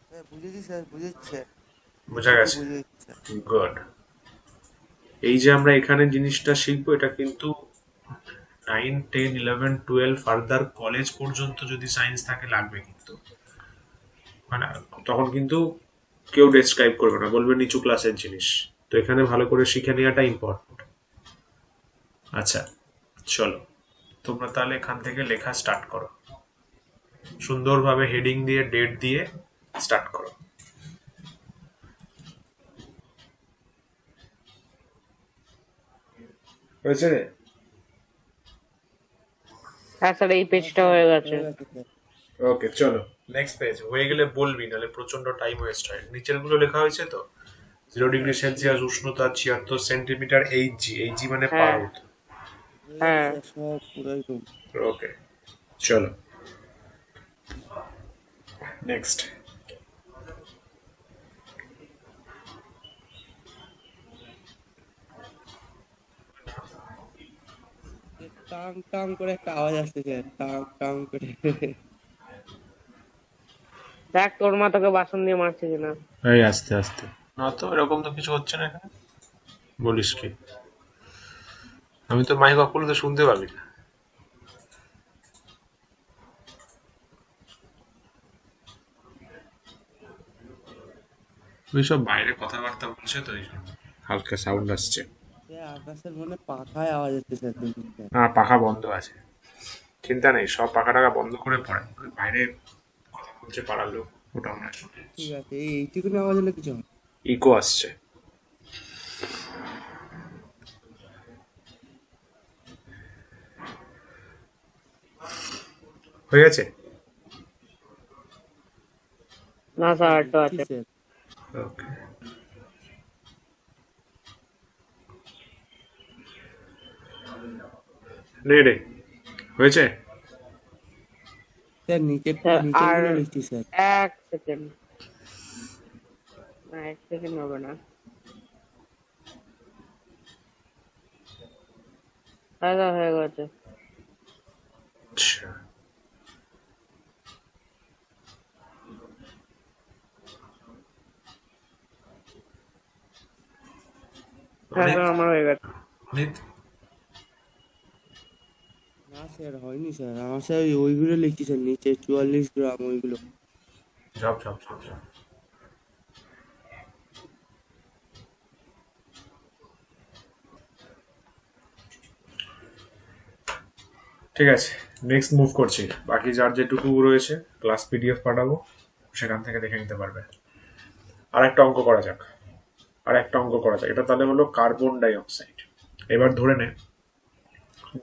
স্যার বুঝেছি স্যার, বুঝেছে। বোঝা গেছে? বুঝেছি স্যার। গুড। এই যে আমরা এখানে জিনিসটা শিখবো, এটা কিন্তু 9, 10, 11, 12 ফার্দার কলেজ পর্যন্ত যদি সায়েন্স থাকে লাগবে কিন্তু, মানে তখন কিন্তু কেউ ডেসক্রাইব করবে না, বলবে নিচু ক্লাসের জিনিস। তো এখানে ভালো করে শিখে নেওয়াটা ইম্পর্টেন্ট। আচ্ছা, চলো তোমরা তাহলে এখান থেকে লেখা স্টার্ট করো, সুন্দরভাবে হেডিং দিয়ে ডেট দিয়ে স্টার্ট করো। হয়েছে? হ্যাঁ স্যার, এই হ্যাঁ পেজটা স্যার হয়ে গেছে। হয়ে গেছে স্যার। ওকে, চলো নেক্সট পেজ। হয়ে গেলে বলবি, নাহলে প্রচন্ড টাইম ওয়েস্ট হয়। নিচের গুলো লেখা হয়েছে তো? 0 ডিগ্রি সেলসিয়াস উষ্ণতা, 76 সেন্টিমিটার, এইচজি। এইচজি মানে হ্যাঁ পাউন্ড। হয়ে গেছে হ্যাঁ। স্যার, সব পুরো একদম। ওকে, চলো নেক্সট। টাং টাং করে একটা আওয়াজ আসছে স্যার, টাং টাং করে। দেখ তোর মা তোকে বাসন দিয়ে মারছে কিনা। এই আস্তে আস্তে। না তো, এরকম তো কিছু হচ্ছে না এখানে। বলিস কি? আমি তো মাইক অফ করলে তো শুনতে পাবি না। ওই সব বাইরে কথাবার্তা বলছে তো, এই জন্য হালকা সাউন্ড আসছে। স্যার আকাশের মনে পাখায় আওয়াজ হচ্ছে স্যার, দেখুন স্যার। না, পাখা বন্ধ আছে। চিন্তা নেই, সব পাখা টাকা বন্ধ করে পড়ে। ওই বাইরে কথা বলছে পাড়ার লোক, ওটা আমরা শুনে। ঠিক আছে, এইটুকুনি আওয়াজ হলে কিছু হয় না। ইকো আসছে। হয়ে গেছে? না স্যার, স্যার আর তো লিখছি আছে। স্যার। ওকে, নে রে। হয়েছে? স্যার স্যার নিচের আর গুলো লিখছি স্যার। 1 সেকেন্ড। না, 1 সেকেন্ড হবে না। হ্যাঁ স্যার, হয়ে গেছে। আচ্ছা, হ্যাঁ অনেক স্যার, আমার হয়ে গেছে। অনেক। না স্যার হয়নি স্যার, আমার স্যার ওইগুলো লিখছি স্যার, নিচে 44 গ্রাম ওইগুলো। ঝপ ঝপ ঝপ ঝপ। ঠিক আছে, নেক্সট মুভ করছি। বাকি যার যেটুকু রয়েছে ক্লাস পিডিএফ পাঠাবো, সেখান থেকে দেখে নিতে পারবে। আর একটা অঙ্ক করা যাক। এটা তাহলে হলো কার্বন ডাই অক্সাইড। এবার ধরে নে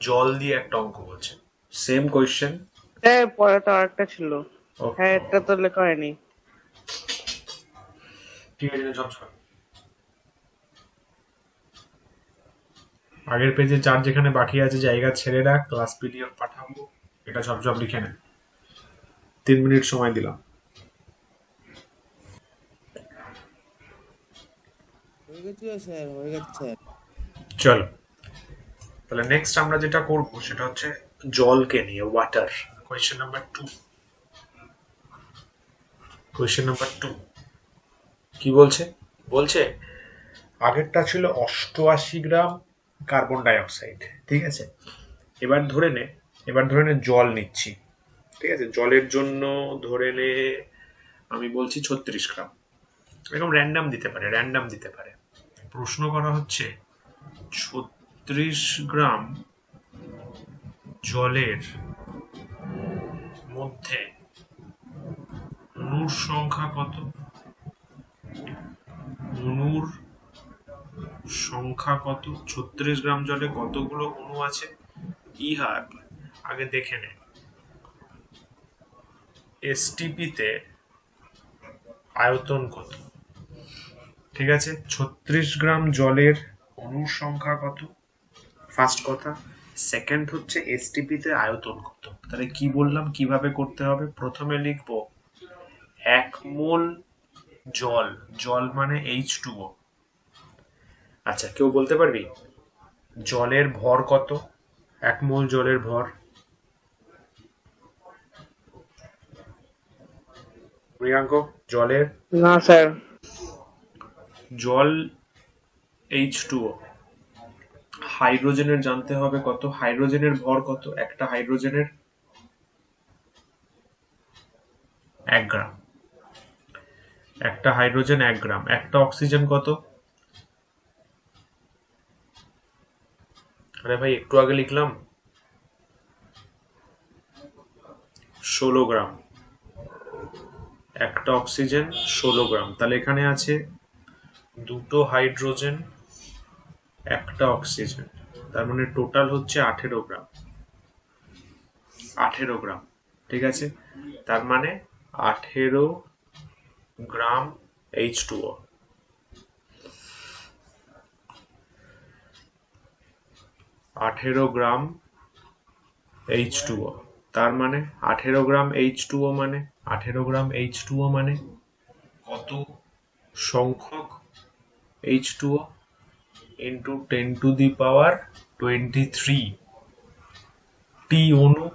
জল দিয়ে একটা অঙ্ক বলছে, সেম কোয়েশ্চেন। হ্যাঁ, পরে তো আরেকটা ছিল। হ্যাঁ, এটা তো লেখা হয়নি। ঠিক আছে, ঝপ ঝপ। আগের পেজে যার যেখানে বাকি আছে জায়গা ছেড়ে রাখ, ক্লাস পিডিএফ পাঠাবো। এটা ঝপঝপ লিখে নে। 3 মিনিট সময় দিলাম। হয়ে গেছে স্যার, হয়ে গেছে স্যার। চলো তাহলে নেক্সট আমরা যেটা করব সেটা হচ্ছে জলকে নিয়ে, ওয়াটার। Question number 2। কি বলছে? বলছে আগেরটা ছিল 88 গ্রাম কার্বন ডাই অক্সাইড, ঠিক আছে? এবার ধরে নে জল নিচ্ছি, ঠিক আছে? জলের জন্য ধরে নে আমি বলছি 36 গ্রাম। এরকম র্যান্ডাম দিতে পারে। প্রশ্ন করা হচ্ছে 36 গ্রাম জলের মধ্যে অণুর সংখ্যা কত? অণুর সংখ্যা কত? 36 গ্রাম জলে কতগুলো অণু আছে? ইহার আগে দেখে নে এসটিপিতে আয়তন কত। ঠিক আছে, 36 গ্রাম জলের অণুর সংখ্যা কত, ফার্স্ট কথা। সেকেন্ড হচ্ছে এসটিপিতে আয়তন কত। তাহলে কি বললাম, কিভাবে করতে হবে? প্রথমে লিখবো 1 মোল জল, জল মানে H2O। আচ্ছা, কেউ বলতে পারবি জলের ভর কত? 1 মোল জলের ভর? প্রিয়াঙ্ক, জলের না স্যার। জল H2O, হাইড্রোজেনের জানতে হবে কত। হাইড্রোজেনের ভর কত? একটা হাইড্রোজেনের 1 গ্রাম। একটা হাইড্রোজেন 1 গ্রাম। একটা অক্সিজেন কত? আরে ভাই একটু আগে লিখলাম 16 গ্রাম, একটা অক্সিজেন 16 গ্রাম, তাহলে এখানে আছে দুটো হাইড্রোজেন একটা অক্সিজেন, তার মানে টোটাল হচ্ছে 18 গ্রাম। 18 গ্রাম, ঠিক আছে, তার মানে 18 গ্রাম H2O। 18 গ্রাম H2O, তার মানে 18 গ্রাম H2O মানে 18 গ্রাম H2O মানে কত সংখ্যক H2O into 10 to the power 23 টি অণু,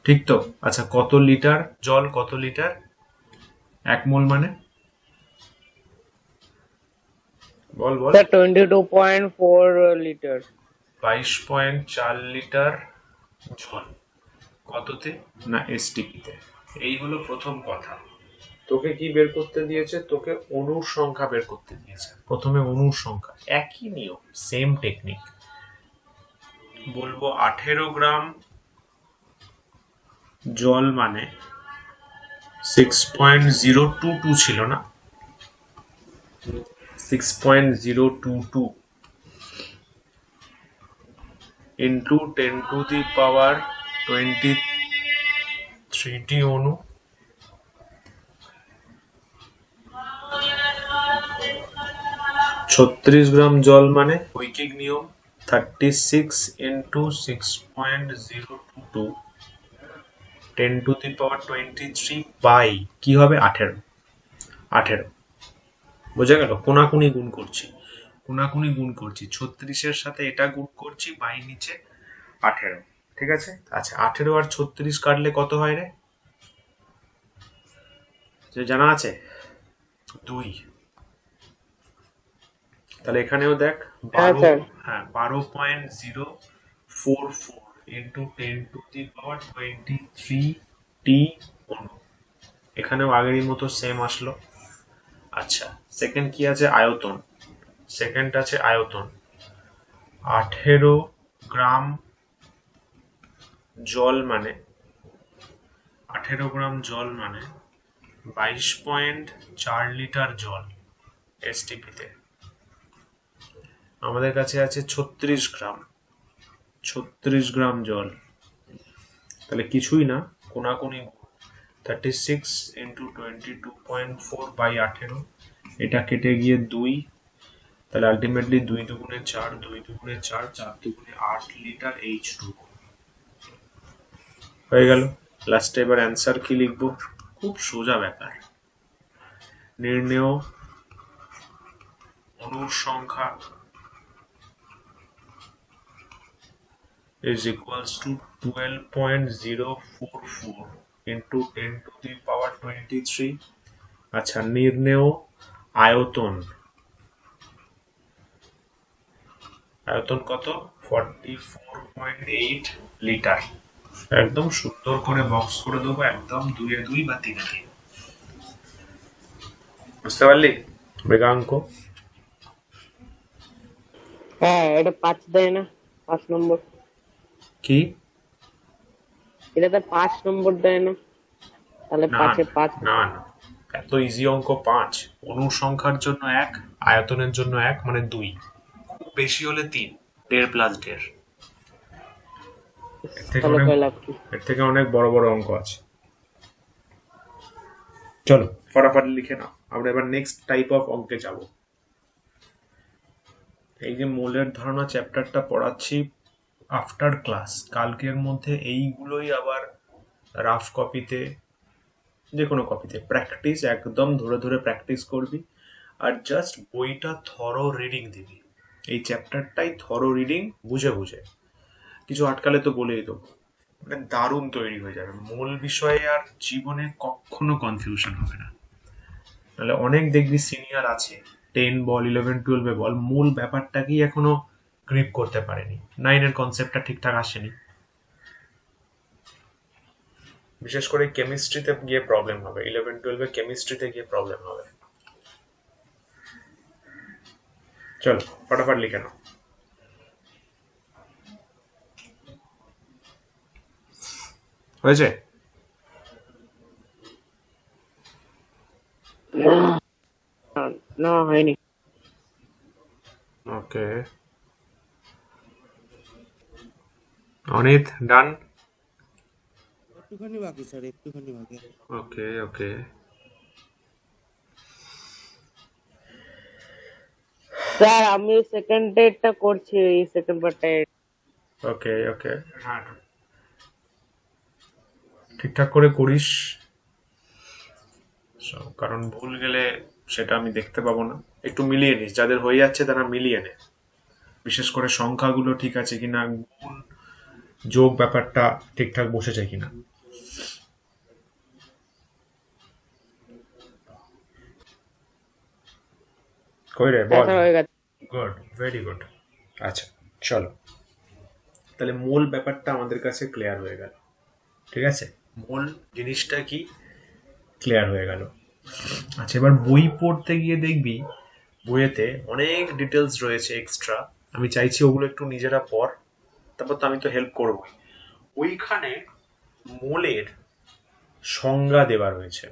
ঠিক তো? আচ্ছা, কত লিটার জল, কত লিটার 1 মোল মানে? বল বল। Sir, 22.4 liters. 22.4 লিটার জল কততে? না এসটিপিতে। এই হলো প্রথম কথা। তোকে কি বের করতে দিয়েছে? তোকে অণুর সংখ্যা বের করতে দিয়েছে। প্রথমে অণুর সংখ্যা, একই নিয়ম, সেম টেকনিক। বলবো 18 গ্রাম জল মানে 6.022 ছিল না, 6.022 ইন্টু 10 টু দি পাওয়ার 23টি অণু, 36 গ্রাম জল মানে ঐকিক নিয়ম 36 into 6.022 10 to the power 23 by কি হবে 18। 18 বোঝা গেল? কোনাকুনি গুণ করছি, কোনাকুনি গুণ করছি, 36-এর সাথে এটা গুণ করছি, বাই নিচে 18, ঠিক আছে? আচ্ছা, 18 আর 36 কাটলে কত হয় রে? যে জানা আছে? 2। তাহলে এখানেও দেখ হ্যাঁ 12, স্যার। হ্যাঁ 12.044 ইন্টু 10 টু দি পাওয়ার 23 টি অণু, এখানেও আগেরই মতো সেম আসলো। আচ্ছা, সেকেন্ড কি আছে? আয়তন। সেকেন্ড আছে আয়তন, 18 গ্রাম জল মানে 18 গ্রাম জল মানে 22.4 লিটার জল এসটিপিতে। আমাদের কাছে আছে 36 গ্রাম, 36 গ্রাম জল, তাহলে কিছুই না, কোনাকুনি 36 ইন্টু 22.4 বাই 18, এটা কেটে গিয়ে 2, তাহলে আলটিমেটলি 2 দুগুণে 4, 2 দুগুণে 4, 4 দুগুণে 8 লিটার H2O হয়ে গেল। লাস্টে এবার অ্যান্সার কি লিখবো? খুব সোজা ব্যাপার, নির্ণেয় অণুর সংখ্যা is equals to 12.044 into 10 to the power 23। আচ্ছা, নির্ণেয় আয়তন, আয়তন কত? 44.8 লিটার। একদম সুন্দর করে বক্স করে দেবো, একদম 2 এ 2 বা 3 এ 3। বুঝতে পারলি মৃগাঙ্ক? হ্যাঁ, এটা 5 দেয় না? 5 নম্বর। কি? এটাতে 5 নম্বর দেয় না? তাহলে না 5-এ 5 না হতো। না, এত ইজি অঙ্ক 5। অণুর সংখ্যার জন্য 1, আয়তনের জন্য 1 মানে 2, খুব বেশি হলে 3, 1.5 প্লাস 1.5। তাহলে কয় লাভ কি? এর থেকে অনেক বড় বড় অঙ্ক আছে। চলো ফটাফট লিখে নাও, আমরা এবার নেক্সট টাইপ অফ অঙ্কে যাব। এই যে মোলের ধারণা চ্যাপ্টারটা পড়াচ্ছি আফটার ক্লাস, কালকের মধ্যে এইগুলোই আবার রাফ কপিতে, যে কোনো কপিতে প্র্যাকটিস, একদম ধরে ধরে প্র্যাকটিস করবি, আর জাস্ট বইটা থরো রিডিং দিবি। এই চ্যাপ্টারটাই থরো রিডিং, বুঝে বুঝে, কিছু আটকালে তো বলেই দেবো, মানে দারুণ তৈরি হয়ে যাবে। মূল বিষয়ে আর জীবনে কখনো কনফিউশন হবে না। নাহলে অনেক দেখবি সিনিয়র আছে, 10 বল 11 12 বল, মূল ব্যাপারটাকেই এখনো গ্রিপ করতে পারেনি, 9-এর কনসেপ্টটা ঠিকঠাক আসেনি। বিশেষ করে কেমিস্ট্রিতে গিয়ে প্রবলেম হবে, 11 12 কেমিস্ট্রিতে গিয়ে প্রবলেম হবে। চলো ফটাফট লিখে নাও। হয়েছে? না হয়নি। ওকে, অনিত ডান? একটুখানি বাকি স্যার, একটুখানি বাকি। ওকে ওকে, স্যার আমি সেকেন্ড ডেটটা করছি, এই সেকেন্ড পার্টটা। ওকে ওকে, হ্যাঁ ঠিকঠাক করে করিস। কারণ ভুল গেলে সেটা আমি দেখতে পাবো না। একটু মিলিয়ে নিস, যাদের হয়ে যাচ্ছে তারা মিলিয়ে নে, বিশেষ করে সংখ্যাগুলো ঠিক আছে কিনা, গুণ যোগ ব্যাপারটা ঠিকঠাক বসেছে কিনা। কই রে হ্যাঁ বল। স্যার হয়ে গেছে। Good, very good. আচ্ছা চলো, তাহলে মূল ব্যাপারটা আমাদের কাছে ক্লিয়ার হয়ে গেল। ঠিক আছে, মূল জিনিসটা কি ক্লিয়ার হয়ে গেল। আচ্ছা, এবার বই পড়তে গিয়ে দেখবি বইয়েতে অনেক ডিটেলস রয়েছে এক্সট্রা। আমি চাইছি ওগুলো একটু নিজেরা পড়, তারপর তো আমি তো হেল্প করবই। ওইখানে মোলের সংজ্ঞা দেওয়া রয়েছে,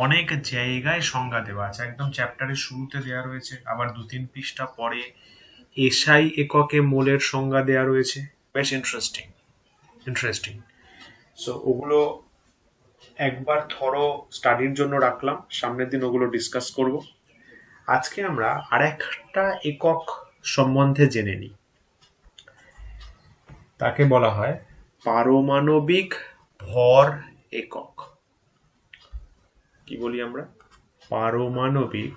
অনেক জায়গায় সংজ্ঞা দেওয়া আছে, একদম চ্যাপ্টারের শুরুতে দেওয়া রয়েছে, আবার 2-3 পৃষ্ঠা পরে এসআই এককে মোলের সংজ্ঞা দেওয়া রয়েছে। বেশ ইন্টারেস্টিং ইন্টারেস্টিং। সো ওগুলো একবার থরো স্টাডির জন্য রাখলাম, সামনের দিন ওগুলো ডিসকাস করব। আজকে আমরা আরেকটা একক সম্বন্ধে জেনে নিই, তাকে বলা হয় পারমাণবিক ভর একক। কি বলি আমরা? পারমাণবিক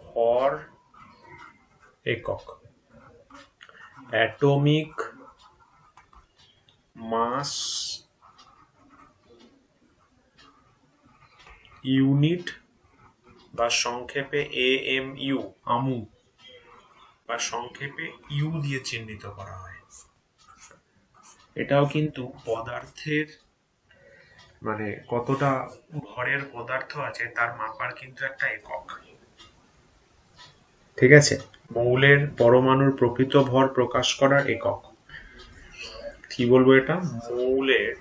ভর একক, অ্যাটমিক মাস ইউনিট, বা সংক্ষেপে এএমইউ, আমু, বা সংক্ষেপে ইউ দিয়ে চিহ্নিত করা হয়। এটাও কিন্তু পদার্থের, মানে কতটা ভরের পদার্থ আছে তার মাপার কিন্তু একটা একক। ঠিক আছে, মৌলের পরমাণুর প্রকৃত ভর প্রকাশ করার একক। কি বলবো এটা? মৌলের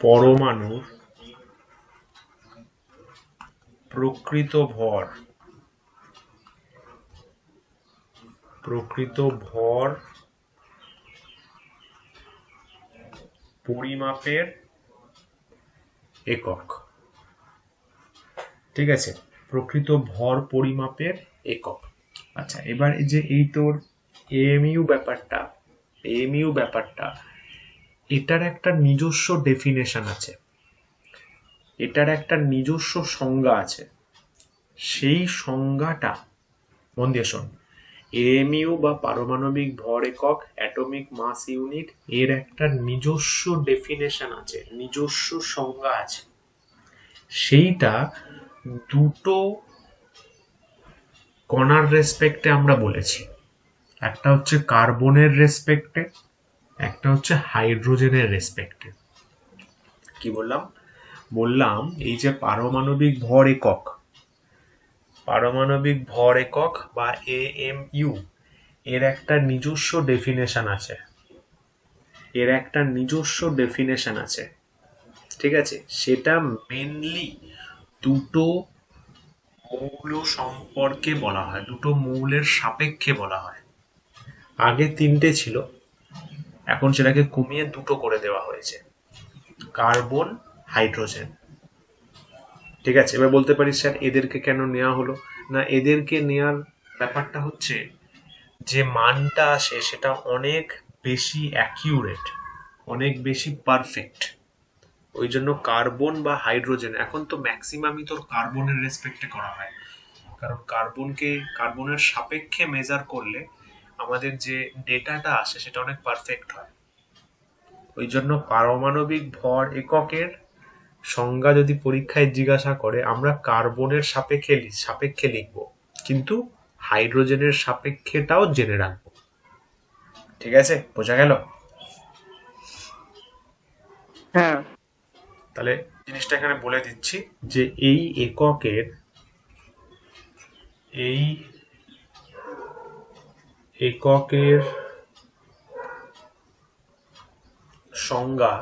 পরমাণুর প্রকৃত ভর, প্রকৃত ভর পরিমাপের একক। ঠিক আছে, প্রকৃত ভর পরিমাপের একক। আচ্ছা, এবার এই যে এই তোর এএমইউ ব্যাপারটা, এএমইউ ব্যাপারটা এটার একটা নিজস্ব ডেফিনেশন আছে, এটার একটা নিজস্ব সংজ্ঞা আছে। সেই সংজ্ঞাটা মন দিয়ে শোন। এএমইউ বা পারমাণবিক ভর একক, অ্যাটমিক মাস ইউনিট, এর একটা নিজস্ব ডেফিনেশন আছে, নিজস্ব সংজ্ঞা আছে। সেইটা দুটো কণার রেসপেক্টে আমরা বলেছি, একটা হচ্ছে কার্বনের রেসপেক্টে, একটা হচ্ছে হাইড্রোজেনের রেসপেক্টে। কি বললাম? বললাম এই যে পারমাণবিক ভর একক, পারমাণবিক ভর একক বা এএমইউ, এর একটা নিজস্ব ডেফিনেশন আছে, এর একটা নিজস্ব ডেফিনেশন আছে। ঠিক আছে, সেটা মেনলি দুটো মৌল সম্পর্কে বলা হয়, দুটো মৌলের সাপেক্ষে বলা হয়। আগে 3টে ছিল, এখন সেটাকে কমিয়ে 2টো করে দেওয়া হয়েছে, কার্বন, হাইড্রোজেন। ঠিক আছে, এবার বলতে পারিস স্যার এদেরকে কেন নেওয়া হলো? না, এদেরকে নেওয়ার ব্যাপারটা হচ্ছে যে মানটা আসে সেটা অনেক বেশি অ্যাকিউরেট, অনেক বেশি পারফেক্ট। ওই জন্য কার্বন বা হাইড্রোজেন, এখন তো ম্যাক্সিমামই তোর কার্বনের রেসপেক্টে করা হয়, কারণ কার্বনের সাপেক্ষে মেজার করলে আমাদের যে ডেটাটা আসে সেটা অনেক পারফেক্ট হয়। ওই জন্য পারমাণবিক ভর এককের সংজ্ঞা যদি পরীক্ষায় জিজ্ঞাসা করে, আমরা কার্বনের সাপেক্ষে লিখব, কিন্তু হাইড্রোজেনের সাপেক্ষেটাও জেনে রাখবো। ঠিক আছে, বোঝা গেল? হ্যাঁ তাহলে জিনিসটা এখানে বলে দিচ্ছি যে এই এককের এই এককের সংজ্ঞা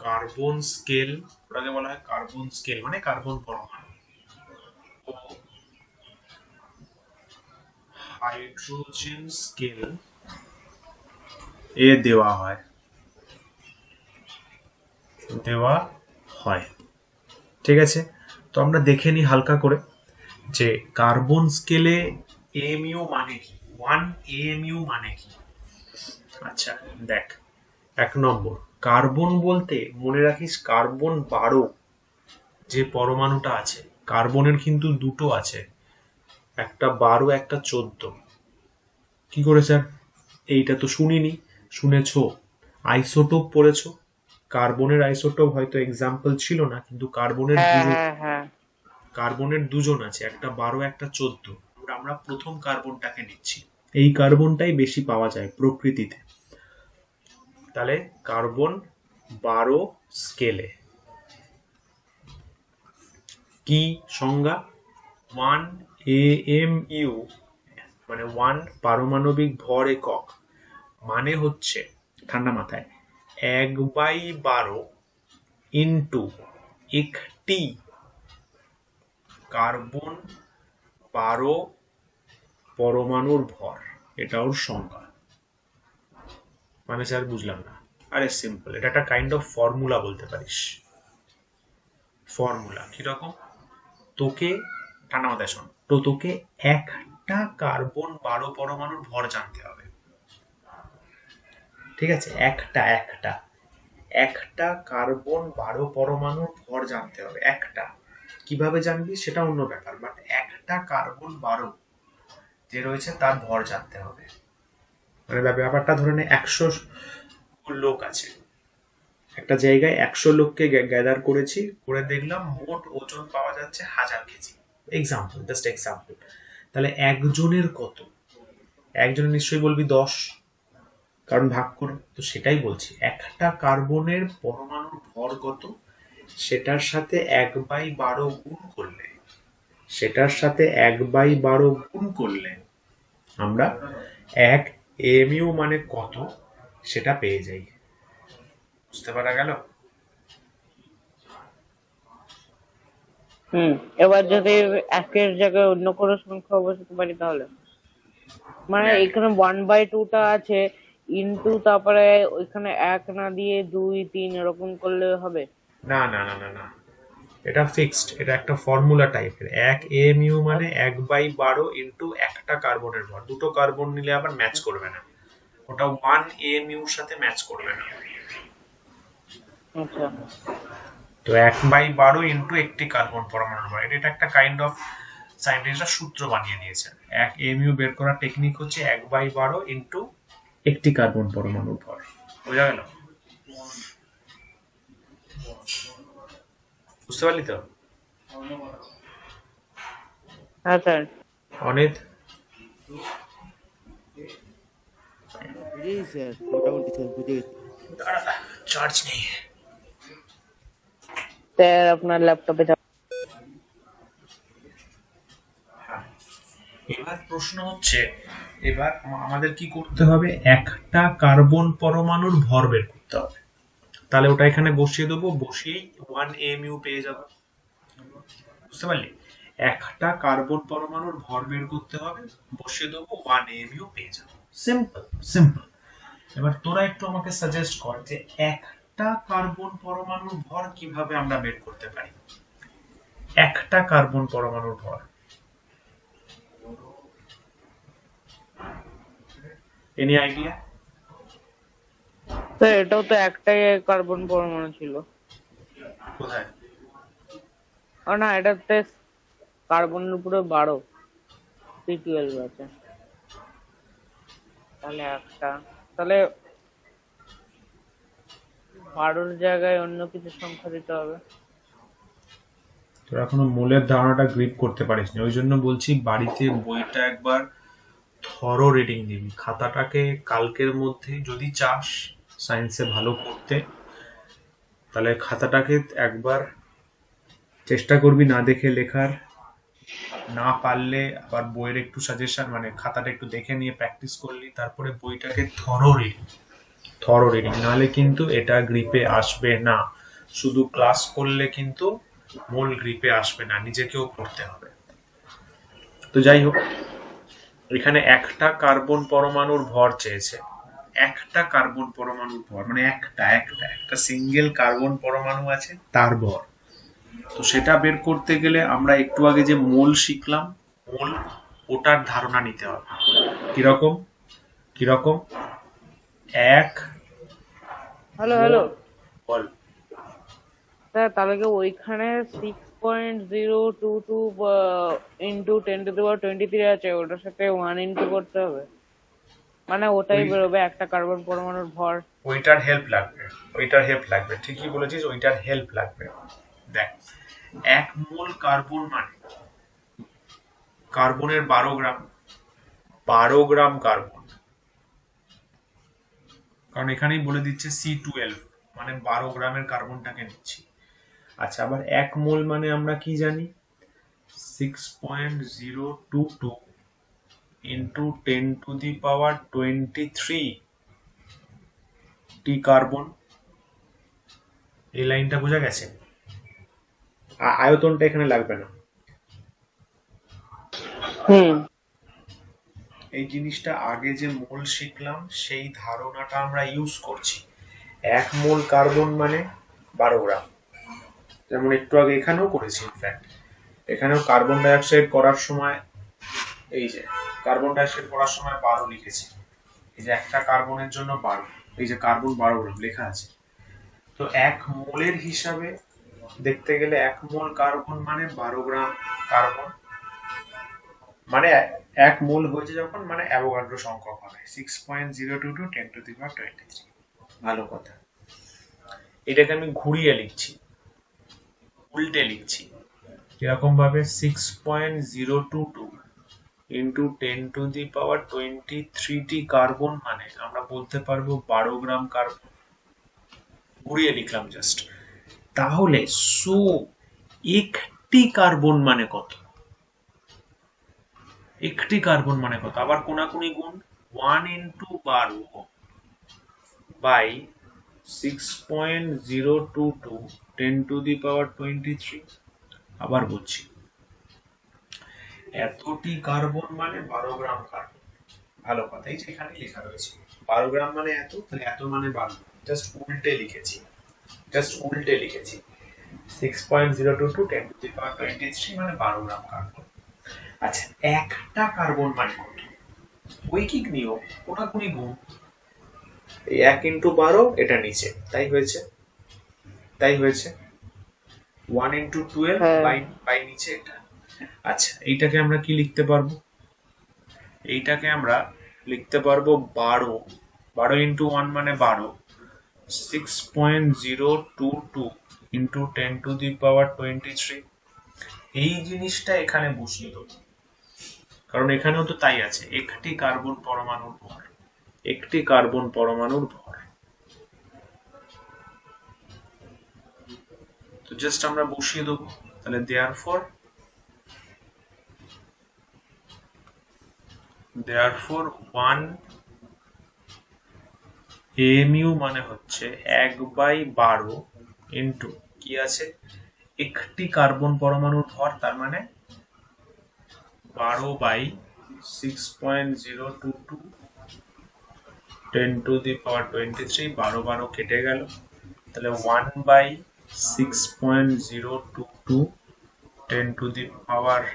কার্বন স্কেল, ওটাকে বলা হয় কার্বন স্কেল মানে কার্বন পরমাণু, ও হাইড্রোজেন স্কেল এ দেওয়া হয়। ঠিক আছে, তো আমরা দেখে নিই হালকা করে যে কার্বন স্কেলে এএমইউ মানে কি, 1 AMU মানে কি। আচ্ছা দেখ, 1 নম্বর, কার্বন বলতে মনে রাখিস কার্বন 12 যে পরমাণুটা আছে, কার্বনের কিন্তু দুটো আছে, একটা 12 একটা 14। কি করে স্যার? এইটা তো শুনিনি। শুনেছো? আইসোটোপ পড়েছো? কার্বনের আইসোটোপ হয়তো এক্সাম্পল ছিল না, কিন্তু হ্যাঁ হ্যাঁ হ্যাঁ। কার্বনের দুজন আছে, একটা 12 একটা 14। আমরা প্রথম কার্বনটাকে নিচ্ছি, এই কার্বনটাই বেশি পাওয়া যায় প্রকৃতিতে। তাহলে কার্বন 12 স্কেলে কি সংজ্ঞা? 1 AMU মানে 1 পারমাণবিক ভর একক, মানে হচ্ছে ঠান্ডা মাথায় 1/12 ইন্টু একটি কার্বন 12 পরমাণুর ভর, এটা ওর সংজ্ঞা। মানে স্যার বুঝলাম না। আরে সিম্পল, এটা একটা কাইন্ড অফ ফর্মুলা বলতে পারিস। ফর্মুলা কিরকম? তোকে ঠান্ডা মাথায় শোন, তো তোকে একটা কার্বন 12 পরমাণুর ভর জানতে হবে। ঠিক আছে, একটা একটা একটা কার্বন 12 পরমাণুর ভর জানতে হবে। একটা কিভাবে জানবি সেটা অন্য ব্যাপার, বাট একটা কার্বন 12 যে রয়েছে তার ভর জানতে হবে। মানে ব্যাপারটা ধরে নে 100 লোক আছে একটা জায়গায়, 100 লোককে গ্যাদার করেছি, করে দেখলাম মোট ওজন পাওয়া যাচ্ছে 1000 কেজি। Example, just example. তাহলে একজনের কত? একজনের নিশ্চয়ই বলবি 10, কারণ ভাগ করে। তো সেটাই বলছি, একটা কার্বনের পরমাণুর ভর কত সেটার সাথে 1/12 গুণ করলে, আমরা 1 AMU মানে কত সেটা পেয়ে যাই। বুঝতে পারা গেল? এবার যদি একের জায়গায় অন্য কোনো সংখ্যা বসাতে পারি তাহলে, মানে এখানে 1/2টা আছে ইন্টু, তারপরে ওইখানে 1 না দিয়ে 2 3 এরকম করলে হবে? না না না না না, এটা ফিক্সড, এটা একটা ফর্মুলা টাইপের। 1 AMU মানে 1/12 ইন্টু একটা কার্বনের ভর। দুটো কার্বন নিলে আবার ম্যাচ করবে না, ওটা 1 AMU এর সাথে ম্যাচ করবে না। আচ্ছা, তো 1/12 ইন্টু একটি কার্বন পরমাণুর ভর, এটা একটা কাইন্ড অফ সায়েন্টিস্টরা সূত্র বানিয়ে দিয়েছে। 1 AMU বের করার টেকনিক হচ্ছে 1/12 ইন্টু একটি কার্বন পরমাণুর ভর। বোঝা গেল? বুঝতে পারলি তো? হ্যাঁ স্যার। অনেক বুঝেছি স্যার, মোটামুটি স্যার বুঝে গেছি। চার্জ নেই। স্যার আপনার ল্যাপটপে এবার প্রশ্ন হচ্ছে, এবার আমাদের কি করতে হবে? একটা কার্বন পরমাণুর ভর বের করতে হবে। তাহলে ওটা এখানে বসিয়ে দেবো, বসিয়েই 1 AMU পেয়ে যাব। বুঝতে পারলি? একটা কার্বন পরমাণুর ভর বের করতে হবে, বসিয়ে দেবো, 1 AMU পেয়ে যাব। Simple simple. এবার তোরা একটু আমাকে সাজেস্ট কর যে একটা কার্বন পরমাণুর ভর কিভাবে আমরা বের করতে পারি। একটা কার্বন পরমাণুর ভর, এনি আইডিয়া? স্যার এটাও তো একটাই কার্বন পরমাণু ছিল। কোথায়? না, এটাতে কার্বনের উপরে 12 C12 আছে। তাহলে একটা, তাহলে 12-র জায়গায় অন্য কিছু সংখ্যা দিতে হবে। তোরা এখনো মূলের ধারণাটা গ্রিপ করতে পারিস না, ওই জন্য বলছি বাড়িতে বইটা একবার থরো রিডিং দিবি। খাতাটাকে কালকের মধ্যে যদি চাস সায়েন্সে ভালো করতে, তাহলে খাতাটাকে একবার চেষ্টা করবি না দেখে লেখার, না পারলে আবার বইয়ের একটু সাজেশন মানে খাতাটা একটু দেখে নিয়ে প্র্যাকটিস করলি, তারপরে বইটাকে থরো রিডিং, নাহলে কিন্তু এটা গ্রিপে আসবে না। শুধু ক্লাস করলে কিন্তু মূল গ্রিপে আসবে না, নিজেকেও পড়তে হবে। তো যাই হোক, এখানে একটা কার্বন পরমাণুর ভর চেয়েছে, একটা কার্বন পরমাণুর ভর মানে একটা একটা একটা সিঙ্গেল কার্বন পরমাণু আছে তার ভর। তো সেটা বের করতে গেলে আমরা একটু আগে যে মোল শিখলাম, মোল, ওটার ধারণা নিতে হবে। কিরকম কিরকম? এক হ্যালো মোল, হ্যালো বল। স্যার, তাহলে কি ওইখানে 6.022 ইন্টু 10⁻23 আছে, ওটার সাথে 1 ইন্টু করতে হবে? মানে ওটাই ওই বেরোবে একটা কার্বন পরমাণুর ভর। ওইটার হেল্প লাগবে, ওইটার হেল্প লাগবে, ঠিকই বলেছিস, ওইটার হেল্প লাগবে। দেখ, 1 মোল কার্বন মানে কার্বনের 12 গ্রাম, 12 গ্রাম কার্বন, কারণ এখানেই বলে দিচ্ছে C12, মানে 12 গ্রামের কার্বনটাকে নিচ্ছি। আচ্ছা, আবার 1 মোল মানে আমরা কি জানি? 6.022 ইন্টু 10⁻23 টি কার্বন। এই লাইনটা বোঝা গেছে? আয়তনটা এখানে লাগবে না। হুম। এই জিনিসটা আগে যে মোল শিখলাম সেই ধারণাটা আমরা ইউজ করছি। 1 মোল কার্বন মানে 12 গ্রাম, যেমন একটু আগে এখানেও করেছি। ইনফ্যাক্ট এখানেও কার্বন ডাইঅক্সাইড করার সময়, এই যে কার্বন ডাইঅক্সাইড করার সময় 12 লিখেছি, এই যে একটা কার্বনের জন্য 12, এই যে কার্বন 12 গ্রাম লেখা আছে। তো 1 মোলের হিসাবে দেখতে গেলে 1 মোল কার্বন মানে 12 গ্রাম কার্বন, মানে 1 মোল হয়েছে যখন, মানে অ্যাভোগাড্রো সংখ্যক হবে 6.022 10⁻23। ভালো কথা। এটাকে আমি ঘুরিয়ে লিখছি, উল্টে লিখছি। কিরকম ভাবে? 6.022 ইন্টু 10⁻23 টি কার্বন মানে আমরা বলতে পারবো 12 গ্রাম কার্বন। ঘুরিয়ে লিখলাম জাস্ট। তাহলে সো একটি কার্বন মানে কত? একটি কার্বন মানে কত? আবার কোনাকুনি গুণ, 1 ইন্টু 12 বাই 6.022 10⁻23। আবার বলছি, এতটি কার্বন মানে 12 গ্রাম কার্বন। ভালো কথা, এই যে এখানে লেখা রয়েছে 12 গ্রাম মানে এত, তাহলে এত মানে 12, জাস্ট উল্টে লিখেছি, জাস্ট উল্টে লিখেছি। 6.022 10⁻23 মানে 12 গ্রাম কার্বন। আচ্ছা, একটা কার্বন মানে কত? ঐকিক নিয়ম, কোনাকুনি গুণ, এই 1 ইন্টু 12 এটা নিচে, তাই হয়েছে, তাই হয়েছে 1 ইন্টু 12 হ্যাঁ। বাই নিচে এটা। আচ্ছা, এইটাকে আমরা কি লিখতে পারবো? এইটাকে আমরা লিখতে পারবো 12, 12 ইন্টু 1 মানে 12, 6.022 ইন্টু 10⁻23। এই জিনিসটা এখানে বসিয়ে দেবো, কারণ এখানেও তো তাই আছে, একটি কার্বন পরমাণুর ভর, একটি কার্বন পরমাণুর ভর। তো জাস্ট আমরা বসিয়ে দেবো, তাহলে দেয়ারফর 1 AMU মানে হচ্ছে 1/12 ইন্টু কি আছে, একটি কার্বন পরমাণুর ভর, তার মানে 12/6.022 10⁻23। 12 কেটে গেল, তাহলে 1/6.022 10⁻23।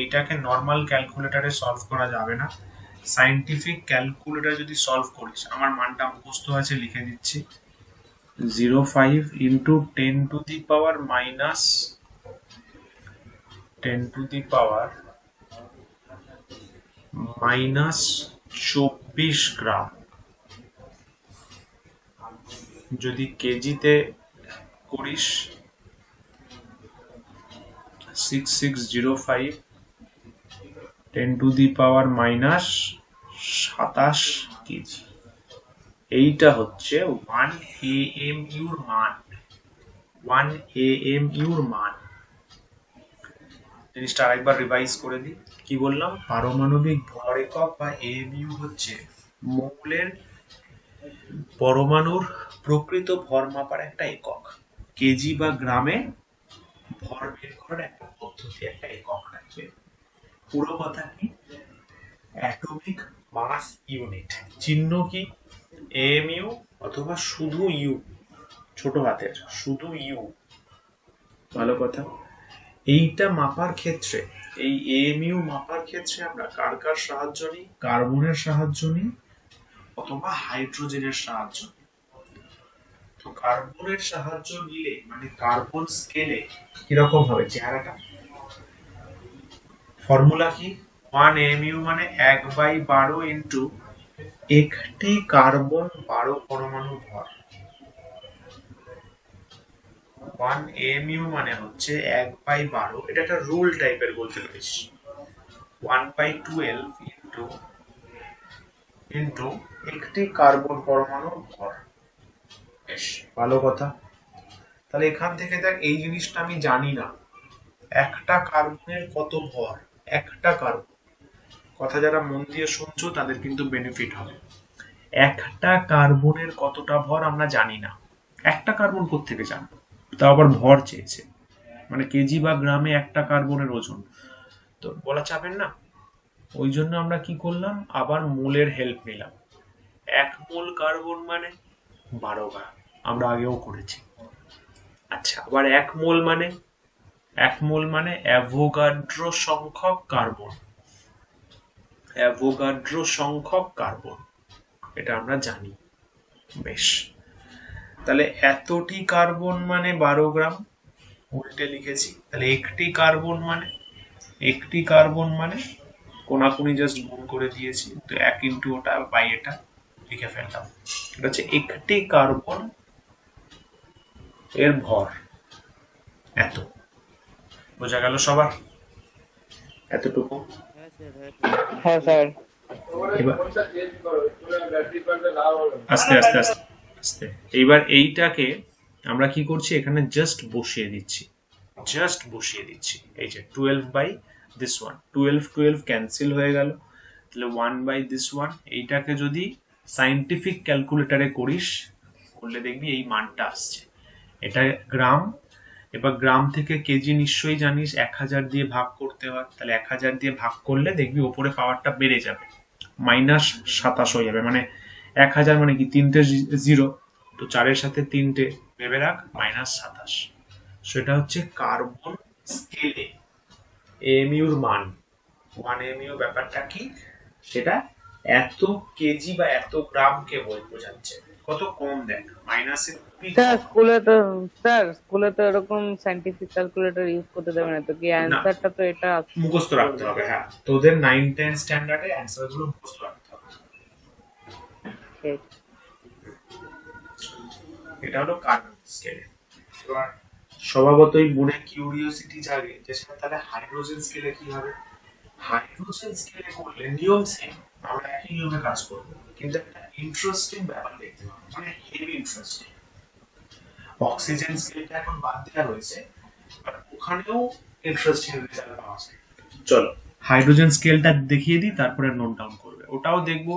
এইটাকে নর্মাল ক্যালকুলেটরে সলভ করা যাবে না, সাইন্টিফিক ক্যালকুলেটর যদি সলভ করিস, আমার মানটা মুখস্থ আছে লিখে দিচ্ছি, 05 ইন্টু 10⁻24 গ্রাম। যদি কেজিতে করিস 6605 10⁻27 কেজি। এইটা হচ্ছে 1 AMU এর মান। 1 AMU এর মান। জিনিসটা আরেকবার রিভাইজ করে দিই। কি বললাম? পারমাণবিক ভর একক বা এএমইউ হচ্ছে মৌলের পরমাণুর প্রকৃত ভর মাপার একটা একক। কেজি বা গ্রামে ভর বের করার একটা পদ্ধতি, একটা একক রাখবে। পুরো কথা কি? Atomic mass unit. চিহ্ন কি? এএমইউ অথবা শুধু ইউ, ছোট হাতের শুধু ইউ। ভালো কথা। এইটা মাপার ক্ষেত্রে, এই এএমইউ মাপার ক্ষেত্রে আমরা কার কার সাহায্য নিই? কার্বনের সাহায্য নিই অথবা হাইড্রোজেনের সাহায্য নিই। তো কার্বনের সাহায্য নিলে মানে কার্বন স্কেলে কিরকম হবে চেহারাটা? ফর্মুলা কি? 1 AMU মানে 1/12 ইন্টু একটি কার্বন 12 পরমাণু ভর। 1 AMU মানে হচ্ছে 1/12, এটা একটা রুল টাইপের বলতে পারিস। 1/12 ইন্টু একটি কার্বন পরমাণুর ভর। বেশ ভালো কথা। তাহলে এখান থেকে দেখ, এই জিনিসটা আমি জানি না, একটা কার্বনের কত ভর। একটা কার্বন, কথা যারা মন দিয়ে শুনছো তাদের কিন্তু বেনিফিট হবে। একটা কার্বনের কতটা ভর আমরা জানি না। একটা কার্বন কোত্থেকে জানবো? তাও আবার ভর চেয়েছে, মানে কেজি বা গ্রামে একটা কার্বনের ওজন তো বলা যাবেন না। ওই জন্য আমরা কি করলাম? আবার মোলের হেল্প নিলাম। 1 মোল কার্বন মানে 12 গ্রাম, আমরা আগেও করেছি। আচ্ছা, আবার 1 মোল মানে, 1 মোল মানে অ্যাভোগাড্রো সংখ্যক কার্বন। অ্যাভোগাড্রো সংখ্যক কার্বন, এটা আমরা জানি। বেশ, তাহলে এতটি কার্বন মানে 12 গ্রাম, উল্টে লিখেছি। তাহলে একটি কার্বন মানে, একটি কার্বন মানে কোনাকুনি জাস্ট গুণ করে দিয়েছি, তো 1 ইন্টু ওটা বাই এটা লিখে ফেললাম। এটা হচ্ছে একটি কার্বন এর ভর এত। বোঝা গেল সবার? এতটুকু। হ্যাঁ স্যার, হ্যাঁ স্যার। হ্যাঁ স্যার। এবার আস্তে আস্তে আস্তে আস্তে, এইবার এইটাকে আমরা কি করছি? এখানে জাস্ট বসিয়ে দিচ্ছি, জাস্ট বসিয়ে দিচ্ছি। এই যে 12/this 1, 12 ক্যান্সেল হয়ে গেল, তাহলে 1/this 1। এইটাকে যদি সাইন্টিফিক ক্যালকুলেটরে করিস, করলে দেখবি এই মানটা আসছে। এটা গ্রাম। এবার গ্রাম থেকে কেজি নিশ্চয়ই জানিস 1000 দিয়ে ভাগ করতে হয়, তাহলে 1000 দিয়ে ভাগ করলে দেখবি ওপরে পাওয়ারটা বেড়ে যাবে, -27 হয়ে যাবে। মানে 1000 মানে কি, 3টে জিরো, তো 4-এর সাথে 3টে ভেবে রাখ, -27। সেটা হচ্ছে কার্বন স্কেলে এএমইউর মান। 1 AMU ব্যাপারটা কি, সেটা এত কেজি বা এত গ্রামকে বোঝাচ্ছে। কত কম দেখ, মাইনাসে খুবই স্যার কম। স্কুলে তো এরকম সাইন্টিফিক ক্যালকুলেটর ইউজ করতে দেবে না তো, কি না, অ্যান্সারটা তো এটা মুখস্থ রাখতে হবে। হ্যাঁ, তোদের 9-10 স্ট্যান্ডার্ডে অ্যান্সার গুলো মুখস্থ রাখতে হবে। ঠিক। এটা হলো কার্বন স্কেলে। এবার স্বভাবতই মনে কিউরিওসিটি জাগে যে সেটা তাহলে হাইড্রোজেন স্কেলে কি হবে। হাইড্রোজেন স্কেলে করলে নিয়ম সেম, আমরা একই নিয়মে কাজ করব, কিন্তু একটা ইন্টারেস্টিং ব্যাপার দেখতে পাবো, মানে হেভি ইন্টারেস্টিং। অক্সিজেন স্কেলটা এখন বাদ দেওয়া হয়েছে, বাট ওখানেও ইন্টারেস্টিং রেজাল্ট পাওয়া যায়। চলো হাইড্রোজেন স্কেলটা দেখিয়ে দিই, তারপরে নোট ডাউন করবে, ওটাও দেখবো।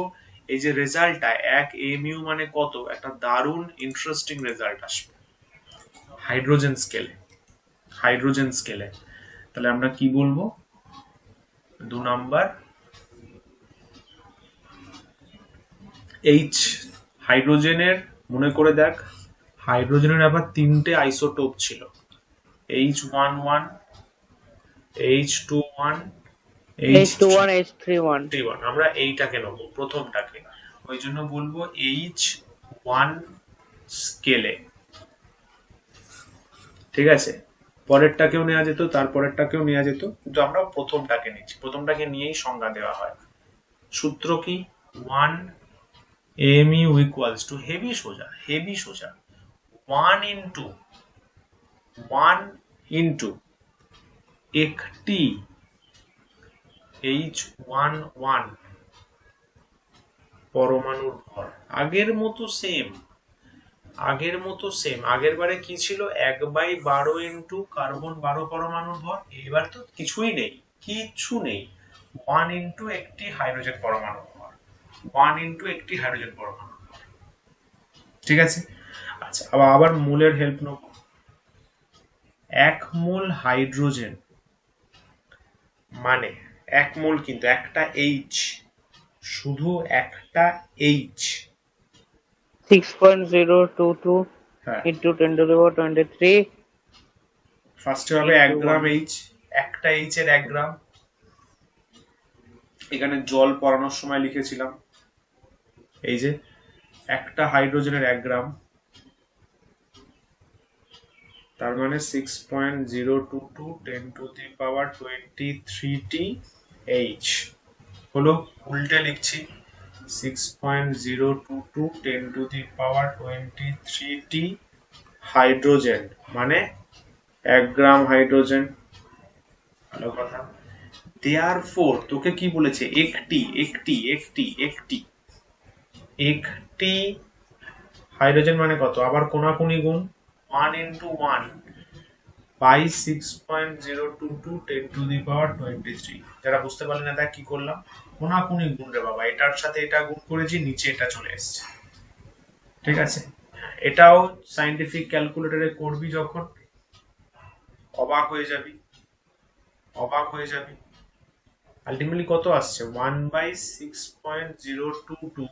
এই যে রেজাল্টটা 1 AMU মানে কত, একটা দারুণ ইন্টারেস্টিং রেজাল্ট আসবে হাইড্রোজেন স্কেলে। হাইড্রোজেন স্কেলে তাহলে আমরা কি বলবো? 2 নাম্বার এইচ। হাইড্রোজেনের মনে করে দেখ, হাইড্রোজেনের আবার 3টে আইসোটোপ ছিল, H11, H21, H21 H31। H31। আমরা এইটাকে নেবো, প্রথমটাকে, ওই জন্য বলবো H1 স্কেলে। ঠিক আছে, পরেরটাকেও নেওয়া যেত, তারপরেরটাকেও নেওয়া যেত, কিন্তু আমরা প্রথমটাকে নিচ্ছি, প্রথমটাকে নিয়েই সংজ্ঞা দেওয়া হয়। সূত্র কি? 1 AMU ইকুয়ালস টু, হেভি সোজা, হেভি সোজা, 1 ইন্টু একটি H11 পরমাণুর ভর আগের বারে কি ছিল 1/12 ইন্টু কার্বন 12 পরমাণুর ভর। এবার তো কিছুই নেই, কিচ্ছু নেই, 1 ইন্টু একটি হাইড্রোজেন পরমাণুর ভর, 1 ইন্টু একটি হাইড্রোজেন পরমাণু। ঠিক আছে, আচ্ছা আবার মোলের হেল্প নেব। 1 মোল হাইড্রোজেন মানে 1 মোল, কিন্তু একটা এইচ, শুধু একটা এইচ। 6.022 হ্যাঁ, into 10 to the power 23 ফার্স্টে হবে 1 into গ্রাম 1. এইচ, একটা এইচ এর 1 গ্রাম। এখানে জল পড়ানোর সময় লিখেছিলাম, এই যে একটা হাইড্রোজেনের 1 গ্রাম, তার মানে 6.022 10 to the power 23 এইচ হলো। উল্টে লিখছি, 6.022 10 to the power 23 হাইড্রোজেন মানে 1 গ্রাম হাইড্রোজেন। ভালো কথা। দেয়ারফোর তোকে কি বলেছে, একটি একটি একটি একটি একটি হাইড্রোজেন মানে কত, আবার কোনাকুনি গুণ, 1 into 1 by 6.022 10 to the power 23। যারা বুঝতে পারলে না দেখ কি করলাম, কোনাকুনি গুণ রে বাবা, এটার সাথে এটা গুণ করেছি, নিচে এটা চলে এসেছে। ঠিক আছে, এটাও সাইন্টিফিক ক্যালকুলেটরে করবি যখন অবাক হয়ে যাবি, অবাক হয়ে যাবি। আলটিমেটলি কত আসছে, 1/6.022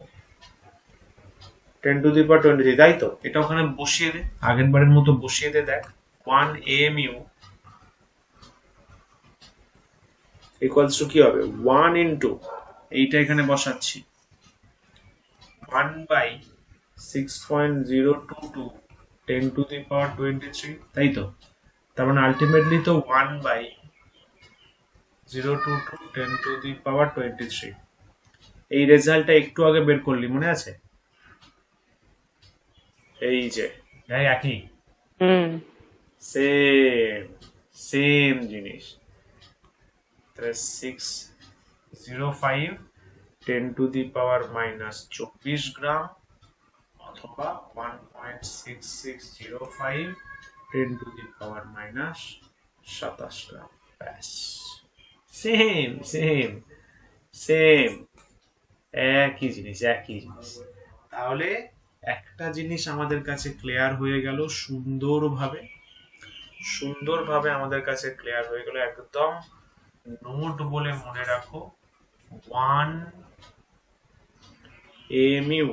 10 to the power 23, তাই তো? এটা ওখানে বসিয়ে দে, আগের বারের মতো বসিয়ে দে, দেখ 1 AMU ইকুয়ালস টু কি হবে, 1 ইন্টু এইটা এখানে বসাচ্ছি 1/6.022 10 to the power 23, তাই তো? তার মানে আলটিমেটলি তো 1/022 10 to the power 23। এই রেজাল্টটা একটু আগে বের করলি, মনে আছে? এই যে একই, হুম। সেম সেম জিনিস। তাহলে 605 10 to the power -24 গ্রাম অথবা 1.6605 10 to the power -27 গ্রাম। ব্যাস, সেম সেম সেম, একই জিনিস একই জিনিস। তাহলে একটা জিনিস আমাদের কাছে ক্লিয়ার হয়ে গেল, সুন্দরভাবে সুন্দরভাবে আমাদের কাছে ক্লিয়ার হয়ে গেল, একদম নোট বলে মনে রাখো, 1 AMU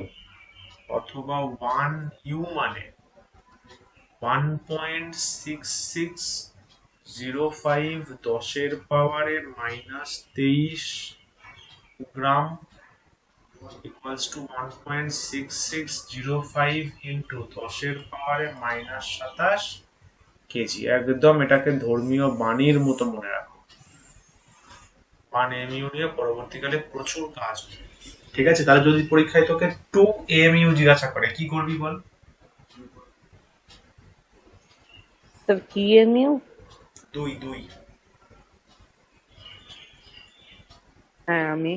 অথবা 1 U মানে 1.6605 10 পাওয়ারের -23 গ্রাম ইকুয়ালস টু 1.6605 ইন্টু 10 পাওয়ারের -27 কেজি। একদম এটাকে ধর্মীয় বাণীর মতো মনে রাখো। 1 AMU নিয়ে পরবর্তীকালে প্রচুর কাজ হবে। ঠিক আছে, তাহলে যদি পরীক্ষায় তোকে 2 AMU জিজ্ঞাসা করে কি করবি বল? স্যার কি এমইউ? 2 হ্যাঁ আমি।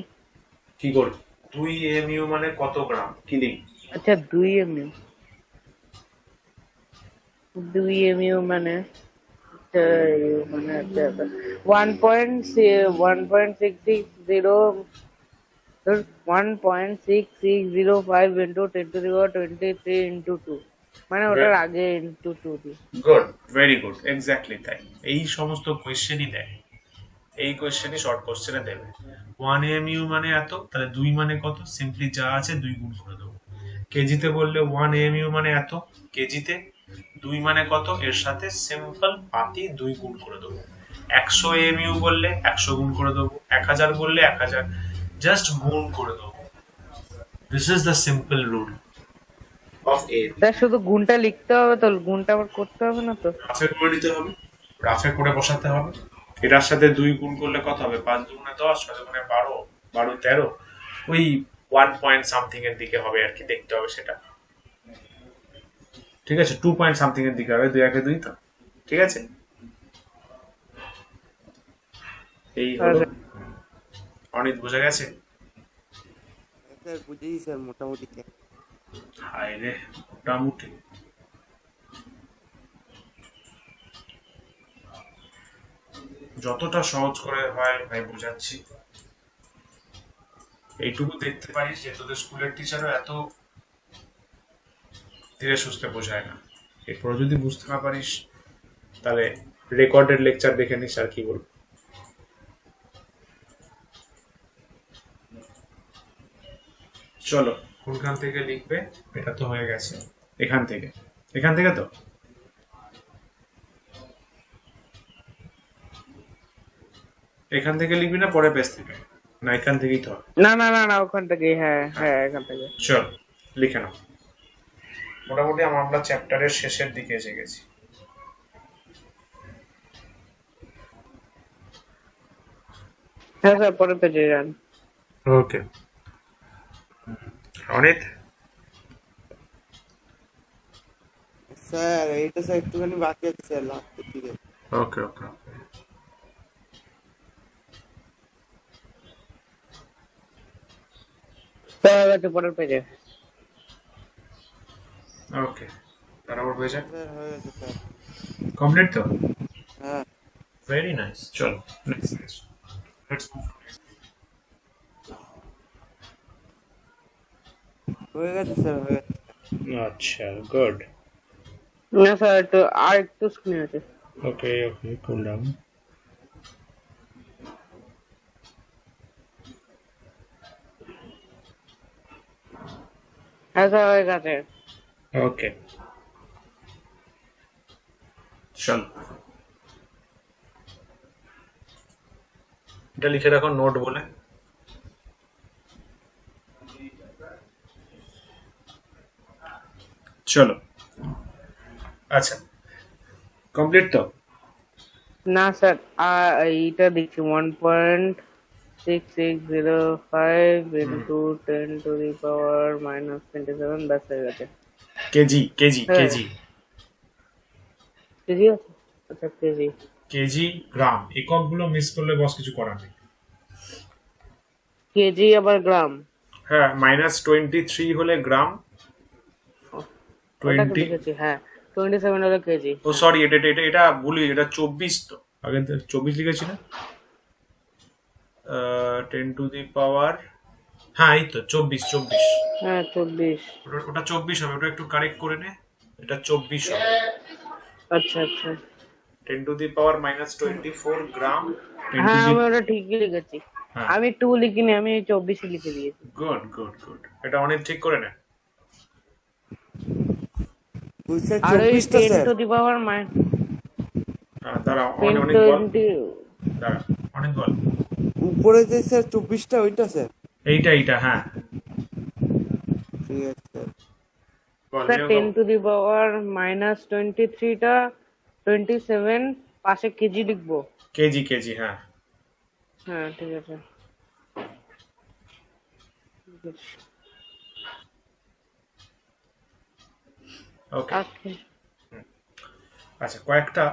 কি করবি? 2 AMU মানে কত গ্রাম, কি লিখবি? আচ্ছা 2 এমইউ, 2 এমইউ মানে মানে 1.6605 into 10 to the power 23 into 2, মানে ওটার আগে into 2 দিয়ে। গুড, ভেরি গুড, এক্স্যাক্টলি তাই। এই সমস্ত কোয়েশ্চেনই দেয়, এই কোয়েশ্চেনই শর্ট কোশ্চেনে দেবে। 1 AMU মানে এত, তাহলে 2 মানে কত, সিম্পলি যা আছে 2 গুণ করে দেবো। কেজিতে বললে 1 AMU মানে এত, কেজিতে 2 মানে কত, এর সাথে সিম্পল পাতি 2 গুণ করে দেবো। 100 AMU বললে 100 গুণ করে দেবো, 1000 বললে 1000 জাস্ট গুণ করে দেবো। This is the simple rule of AMU। তার শুধু গুণটা লিখতে হবে তো, গুণটা আবার করতে হবে না তো? রাফে করে নিতে হবে, রাফে করে বসাতে হবে। এটার সাথে 2 গুণ করলে কত হবে, 5 দুগুণে 10, 6 দুগুণে 12, 12 13, ওই 1 পয়েন্ট সামথিং এর দিকে হবে আর কি, দেখতে হবে সেটা। ঠিক আছে, 2 পয়েন্ট সামথিং এর দিকে হবে, 2 একে 2 তো। ঠিক আছে, এই হলো। অনিত বুঝে গেছে? স্যার বুঝেছি স্যার মোটামুটি হায় রে, মোটামুটি। যতটা সহজ করে হয় ভাই বোঝাচ্ছি। এইটুকু দেখতে পারিস যে তোদের স্কুলের টিচারও এত ধীরে সুস্থে বোঝায় না। এরপর যদি বুঝতে না পারিস তাহলে রেকর্ডেড লেকচার দেখে নিস, আর কি বলবো। চলো, কোনখান থেকে লিখবে? এটা তো হয়ে গেছে। এখান থেকে, এখান থেকে তো এখান থেকে লিখবি না পরের পেজ থেকে? না এখান থেকেই তো হবে। না না না না, ওখান থেকে, হ্যাঁ হ্যাঁ এখান থেকে। চল লিখে নাও। মোটামুটি আমরা চ্যাপ্টারের শেষের দিকে এসে গেছি। হ্যাঁ স্যার, পরের পেজে যান। ওকে, অনিত। স্যার এইটা স্যার একটুখানি বাকি আছে স্যার লাস্টের দিকে। ওকে ওকে স্যার আছে পরের পেজে। ওকে, তারপর হয়ে যাক। স্যার হয়ে গেছে স্যার। কমপ্লিট তো? হ্যাঁ ভেরি নাইস। চলো next page, let's move to next. হয়ে গেছে স্যার হয়ে গেছে। আচ্ছা, গুড। না স্যার, একটু আর একটু স্ক্রিন আছে। ওকে ওকে, কুল ডাউন। হ্যাঁ স্যার হয়ে গেছে। ওকে চল, এটা লিখে রাখো নোট বলে। চলো, আচ্ছা কমপ্লিট তো? না স্যার, এইটা দেখছি 1.6605 ইন্টু 10⁻⁻27, ব্যাস হয়ে গেছে। কেজি কেজি হ্যাঁ। কেজি কেজি আছে? আচ্ছা কেজি। কেজি গ্রাম এককগুলো মিস করলে বস কিছু করার নেই। কেজি আবার গ্রাম? হ্যাঁ, -23 হলে গ্রাম, ওটা তো 20। দেখেছি, হ্যাঁ 27 হলো কেজি। ও সরি, এটা এটা এটা ভুলি, এটা 24 তো, আগে তো 24 লিখেছি না? 10⁻, হ্যাঁ এই তো 24। হ্যাঁ 24। ওটা 24 হবে, ওটা একটু কারেক্ট করে নে। এটা 24 হবে। আচ্ছা আচ্ছা। 10⁻24 গ্রাম। হ্যাঁ আমি ওটা ঠিকই লিখেছি। হ্যাঁ, আমি 2 লিখিনি, আমি 24 লিখে দিয়েছি। গুড গুড গুড, এটা অনেক ঠিক করে নে। স্যার আর ওই 24টা 10 স্যার। টু দি পাওয়ার মাই দাঁড়াও, 10 অনেক বল। 20। দাঁড়া, অনেক বল। উপরে যে স্যার 24টা ওইটা স্যার। এইটা হ্যাঁ, ঠিক আছে স্যার। বল। স্যার 10 টু দি পাওয়ার -23 টা 27 পাশে কেজি লিখবো? কেজি কেজি, হ্যাঁ। হ্যাঁ ঠিক আছে। ওকে, ওকে। আচ্ছা কয়েকটা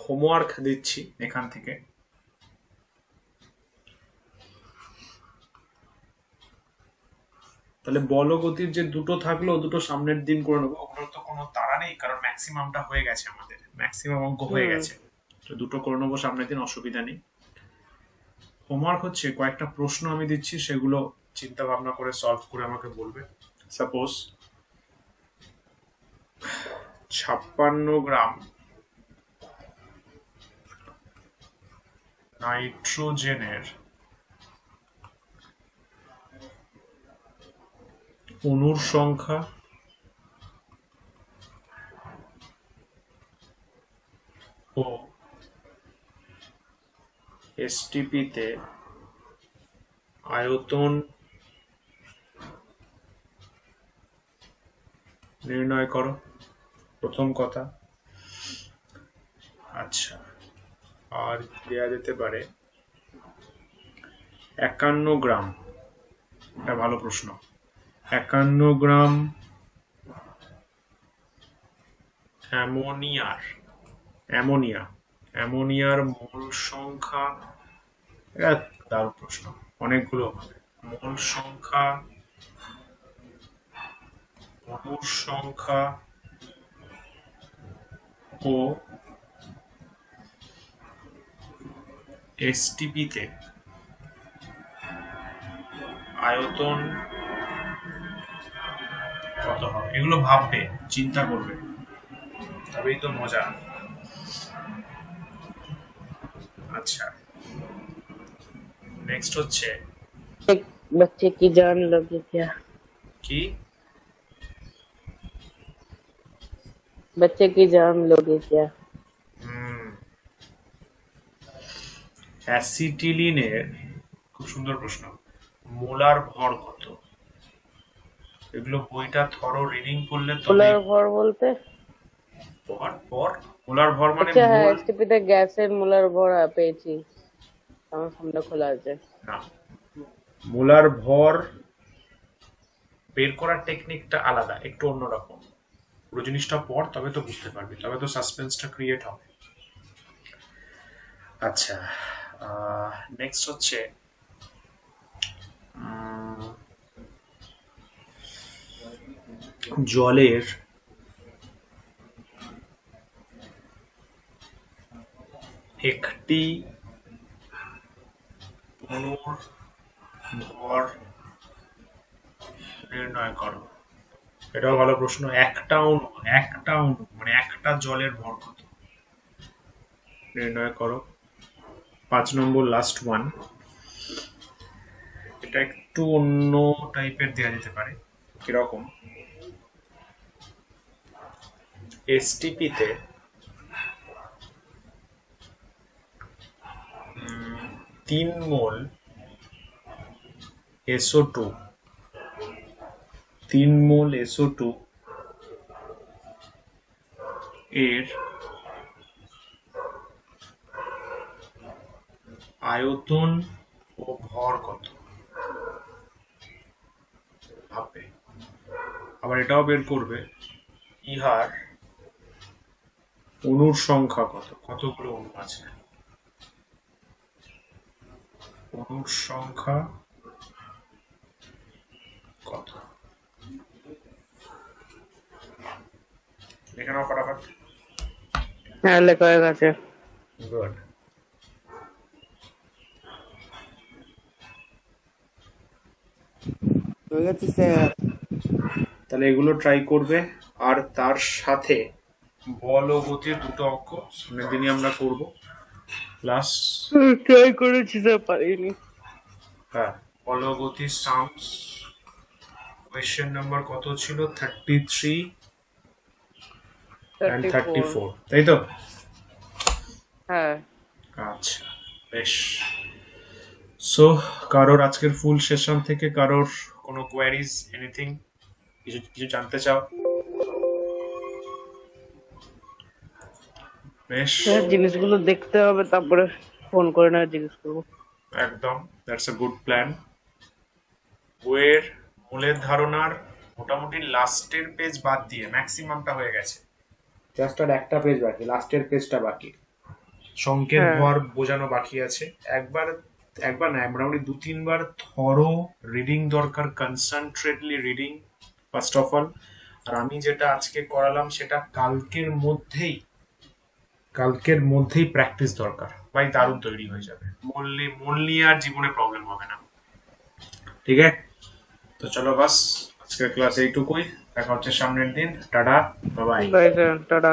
হোমওয়ার্ক দিচ্ছি এখান থেকে। তাহলে বলগতির যে দুটো থাকলো, দুটো সামনের দিন করে নেবো। ওগুলোর তো কোনো তাড়া নেই, কারণ ম্যাক্সিমামটা হয়ে গেছে, আমাদের ম্যাক্সিমাম অঙ্ক হয়ে গেছে। তো দুটো করে নেবো সামনের দিন, অসুবিধা নেই। হোমওয়ার্ক হচ্ছে কয়েকটা প্রশ্ন আমি দিচ্ছি, সেগুলো চিন্তা ভাবনা করে সলভ করে আমাকে বলবে। সাপোজ 56 গ্রাম নাইট্রোজেনের অণুর সংখ্যা ও এসটিপিতে আয়তন নির্ণয় করো, প্রথম কথা। আচ্ছা, আর দেয়া যেতে পারে 51 গ্রাম, এটা ভালো প্রশ্ন। 51 গ্রাম অ্যামোনিয়ার মোল সংখ্যা, এটা দারুণ প্রশ্ন, অনেকগুলো হবে। মোল সংখ্যা অণুর সংখ্যা ও এসটিপি তে আয়তন কত হবে, এগুলো ভাববে, চিন্তা করবে, তবেই তো মজা। আচ্ছা, নেক্সট হচ্ছে एक बच्चे की जान लोगे क्या? কি, बच्चे की जान लोगे क्या? অ্যাসিটিলিনের, খুব সুন্দর প্রশ্ন, মোলার ভর কত? এগুলো বইটা থরো রিডিং করলে তবে মোলার ভর বলতে? ভর, মোলার ভর মানে আচ্ছা হ্যাঁ, মোল এসটিপি তে গ্যাসের মোলার ভর পেয়েছি, আমার সামনে খোলা আছে। না, মোলার ভর বের করার টেকনিকটা আলাদা, একটু অন্যরকম। পুরো জিনিসটা পড়, তবে তো বুঝতে পারবি, তবে তো সাসপেন্সটা ক্রিয়েট হবে। আচ্ছা, নেক্সট হচ্ছে জলের একটি অণুর ভর নির্ণয় করো। এটাও ভালো প্রশ্ন। একটা অণু মানে একটা জলের ভর কত নির্ণয় করো। 5 নম্বর লাস্ট ওয়ান, এটা একটু অন্য টাইপের দেওয়া যেতে পারে। কিরকম, এসটিপি তে 3 মোল SO2 এর আয়তন ও ভর কত ভাববে। আবার এটাও বের করবে, ইহার অণুর সংখ্যা কত, কতগুলো অণু আছে, অণুর সংখ্যা কত। দেখে নাও ফটাফট। হ্যাঁ লেখা হয়ে গেছে। গুড। হয়ে গেছে স্যার। তাহলে এগুলো ট্রাই করবে, আর তার সাথে বল ও গতির দুটো অঙ্ক সামনের দিনই আমরা করব। প্লাস ট্রাই করেছি স্যার, পারিনি। হ্যাঁ, বল ও গতির সামস কোয়েশ্চেন নাম্বার কত ছিল, 33 and 34, তাই তো? হ্যাঁ। আচ্ছা, বেশ। সো কারোর আজকের ফুল সেশন থেকে কারোর কোনো কোয়ারিজ, এনিথিং, কিছু কিছু জানতে চাও? বেশ, স্যার জিনিসগুলো দেখতে হবে, তারপরে ফোন করে না জিজ্ঞেস করবো। একদম, দ্যাটস আ গুড প্ল্যান। বইয়ের মূলের ধারণার মোটামুটি লাস্টের পেজ বাদ দিয়ে ম্যাক্সিমামটা হয়ে গেছে, জাস্ট আর একটা পেজ বাকি, লাস্টের পেজটা বাকি। সংকেত ভর বোঝানো বাকি আছে। একবার না, মোটামুটি 2-3 বার থরো রিডিং দরকার, কনসেন্ট্রেটলি রিডিং ফার্স্ট অফ অল। আর আমি যেটা আজকে করালাম সেটা কালকের মধ্যেই প্র্যাকটিস দরকার, ভাই দারুণ তৈরি হয়ে যাবে। মূল নিয়ে আর জীবনে প্রবলেম হবে না, ঠিক আছে? তো চলো বাস, আজকের ক্লাস এইটুকুই, দেখা হচ্ছে সামনের দিন। Tata, bye bye. Bye sir, tata.